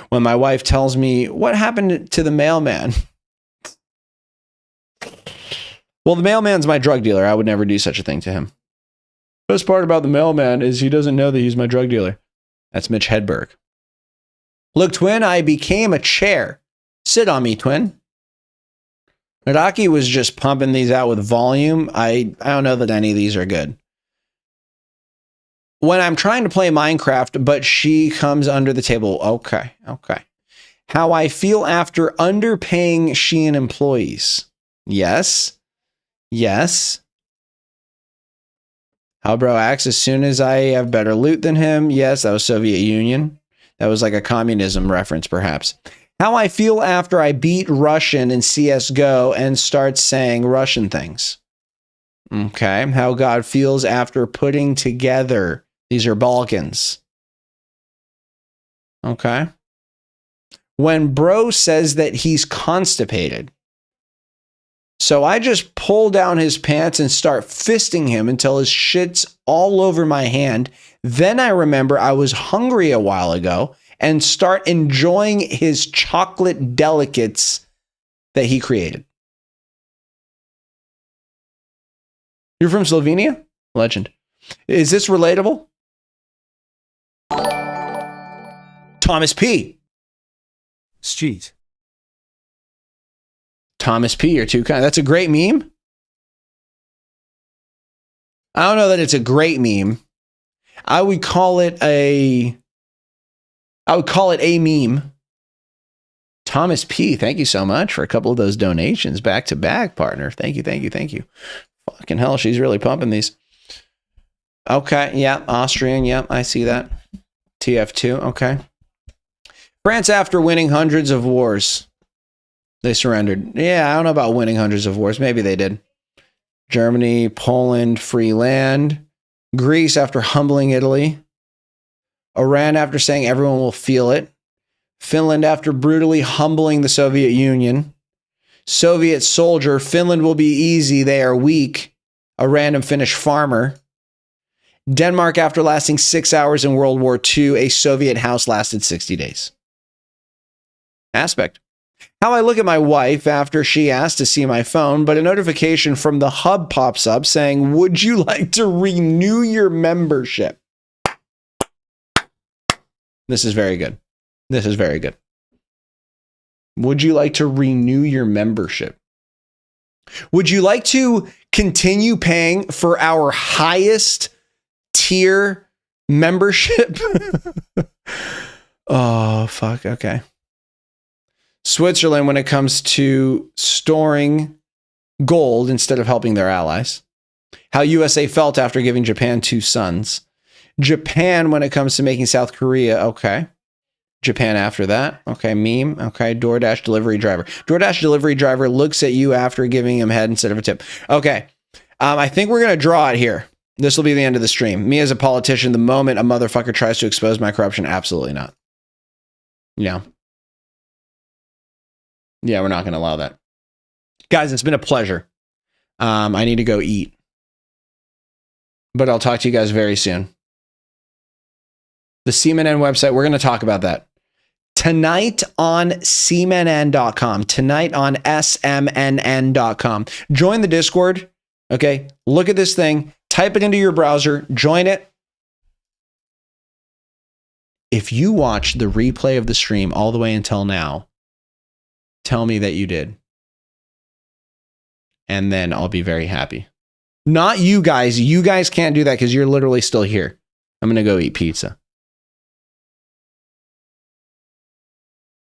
[SPEAKER 1] When my wife tells me, what happened to the mailman? Well, the mailman's my drug dealer. I would never do such a thing to him. Best part about the mailman is he doesn't know that he's my drug dealer. That's Mitch Hedberg. Look, twin, I became a chair. Sit on me, twin. Nadaki was just pumping these out with volume. I don't know that any of these are good. When I'm trying to play Minecraft, but she comes under the table. Okay. How I feel after underpaying Shein employees. Yes. Yes. How bro acts as soon as I have better loot than him. Yes, that was Soviet Union. That was like a communism reference, perhaps. How I feel after I beat Russian in CSGO and start saying Russian things. Okay. How God feels after putting together. These are Balkans. Okay. When bro says that he's constipated. So I just pull down his pants and start fisting him until his shit's all over my hand. Then I remember I was hungry a while ago and start enjoying his chocolate delicates that he created. You're from Slovenia? Legend. Is this relatable? Thomas P.
[SPEAKER 2] Scheat.
[SPEAKER 1] Thomas P. You're too kind. That's a great meme. I don't know that it's a great meme. I would call it a meme. Thomas P. Thank you so much for a couple of those donations back to back, partner. Thank you, thank you, thank you. Fucking hell, she's really pumping these. Okay, yeah, Austrian, yeah, I see that. TF2, okay. France, after winning hundreds of wars, they surrendered. Yeah, I don't know about winning hundreds of wars. Maybe they did. Germany, Poland, free land. Greece, after humbling Italy. Iran, after saying everyone will feel it. Finland, after brutally humbling the Soviet Union. Soviet soldier, Finland will be easy, they are weak. A random Finnish farmer. Denmark, after lasting 6 hours in World War II, a Soviet house lasted 60 days. Aspect. How I look at my wife after she asked to see my phone, but a notification from the hub pops up saying, would you like to renew your membership? This is very good. This is very good. Would you like to renew your membership? Would you like to continue paying for our highest tier membership? Oh, fuck. Okay. Switzerland, when it comes to storing gold instead of helping their allies. How USA felt after giving Japan 2 sons. Japan, when it comes to making South Korea. Okay. Japan after that. Okay. Meme. Okay. DoorDash delivery driver. DoorDash delivery driver looks at you after giving him head instead of a tip. Okay. I think we're going to draw it here. This will be the end of the stream. Me as a politician, the moment a motherfucker tries to expose my corruption, absolutely not. Yeah. Yeah, we're not going to allow that. Guys, it's been a pleasure. I need to go eat. But I'll talk to you guys very soon. The CMNN website, we're going to talk about that. Tonight on CMNN.com. Tonight on SMNN.com. Join the Discord. Okay? Look at this thing. Type it into your browser. Join it. If you watched the replay of the stream all the way until now, tell me that you did. And then I'll be very happy. Not you guys. You guys can't do that because you're literally still here. I'm going to go eat pizza.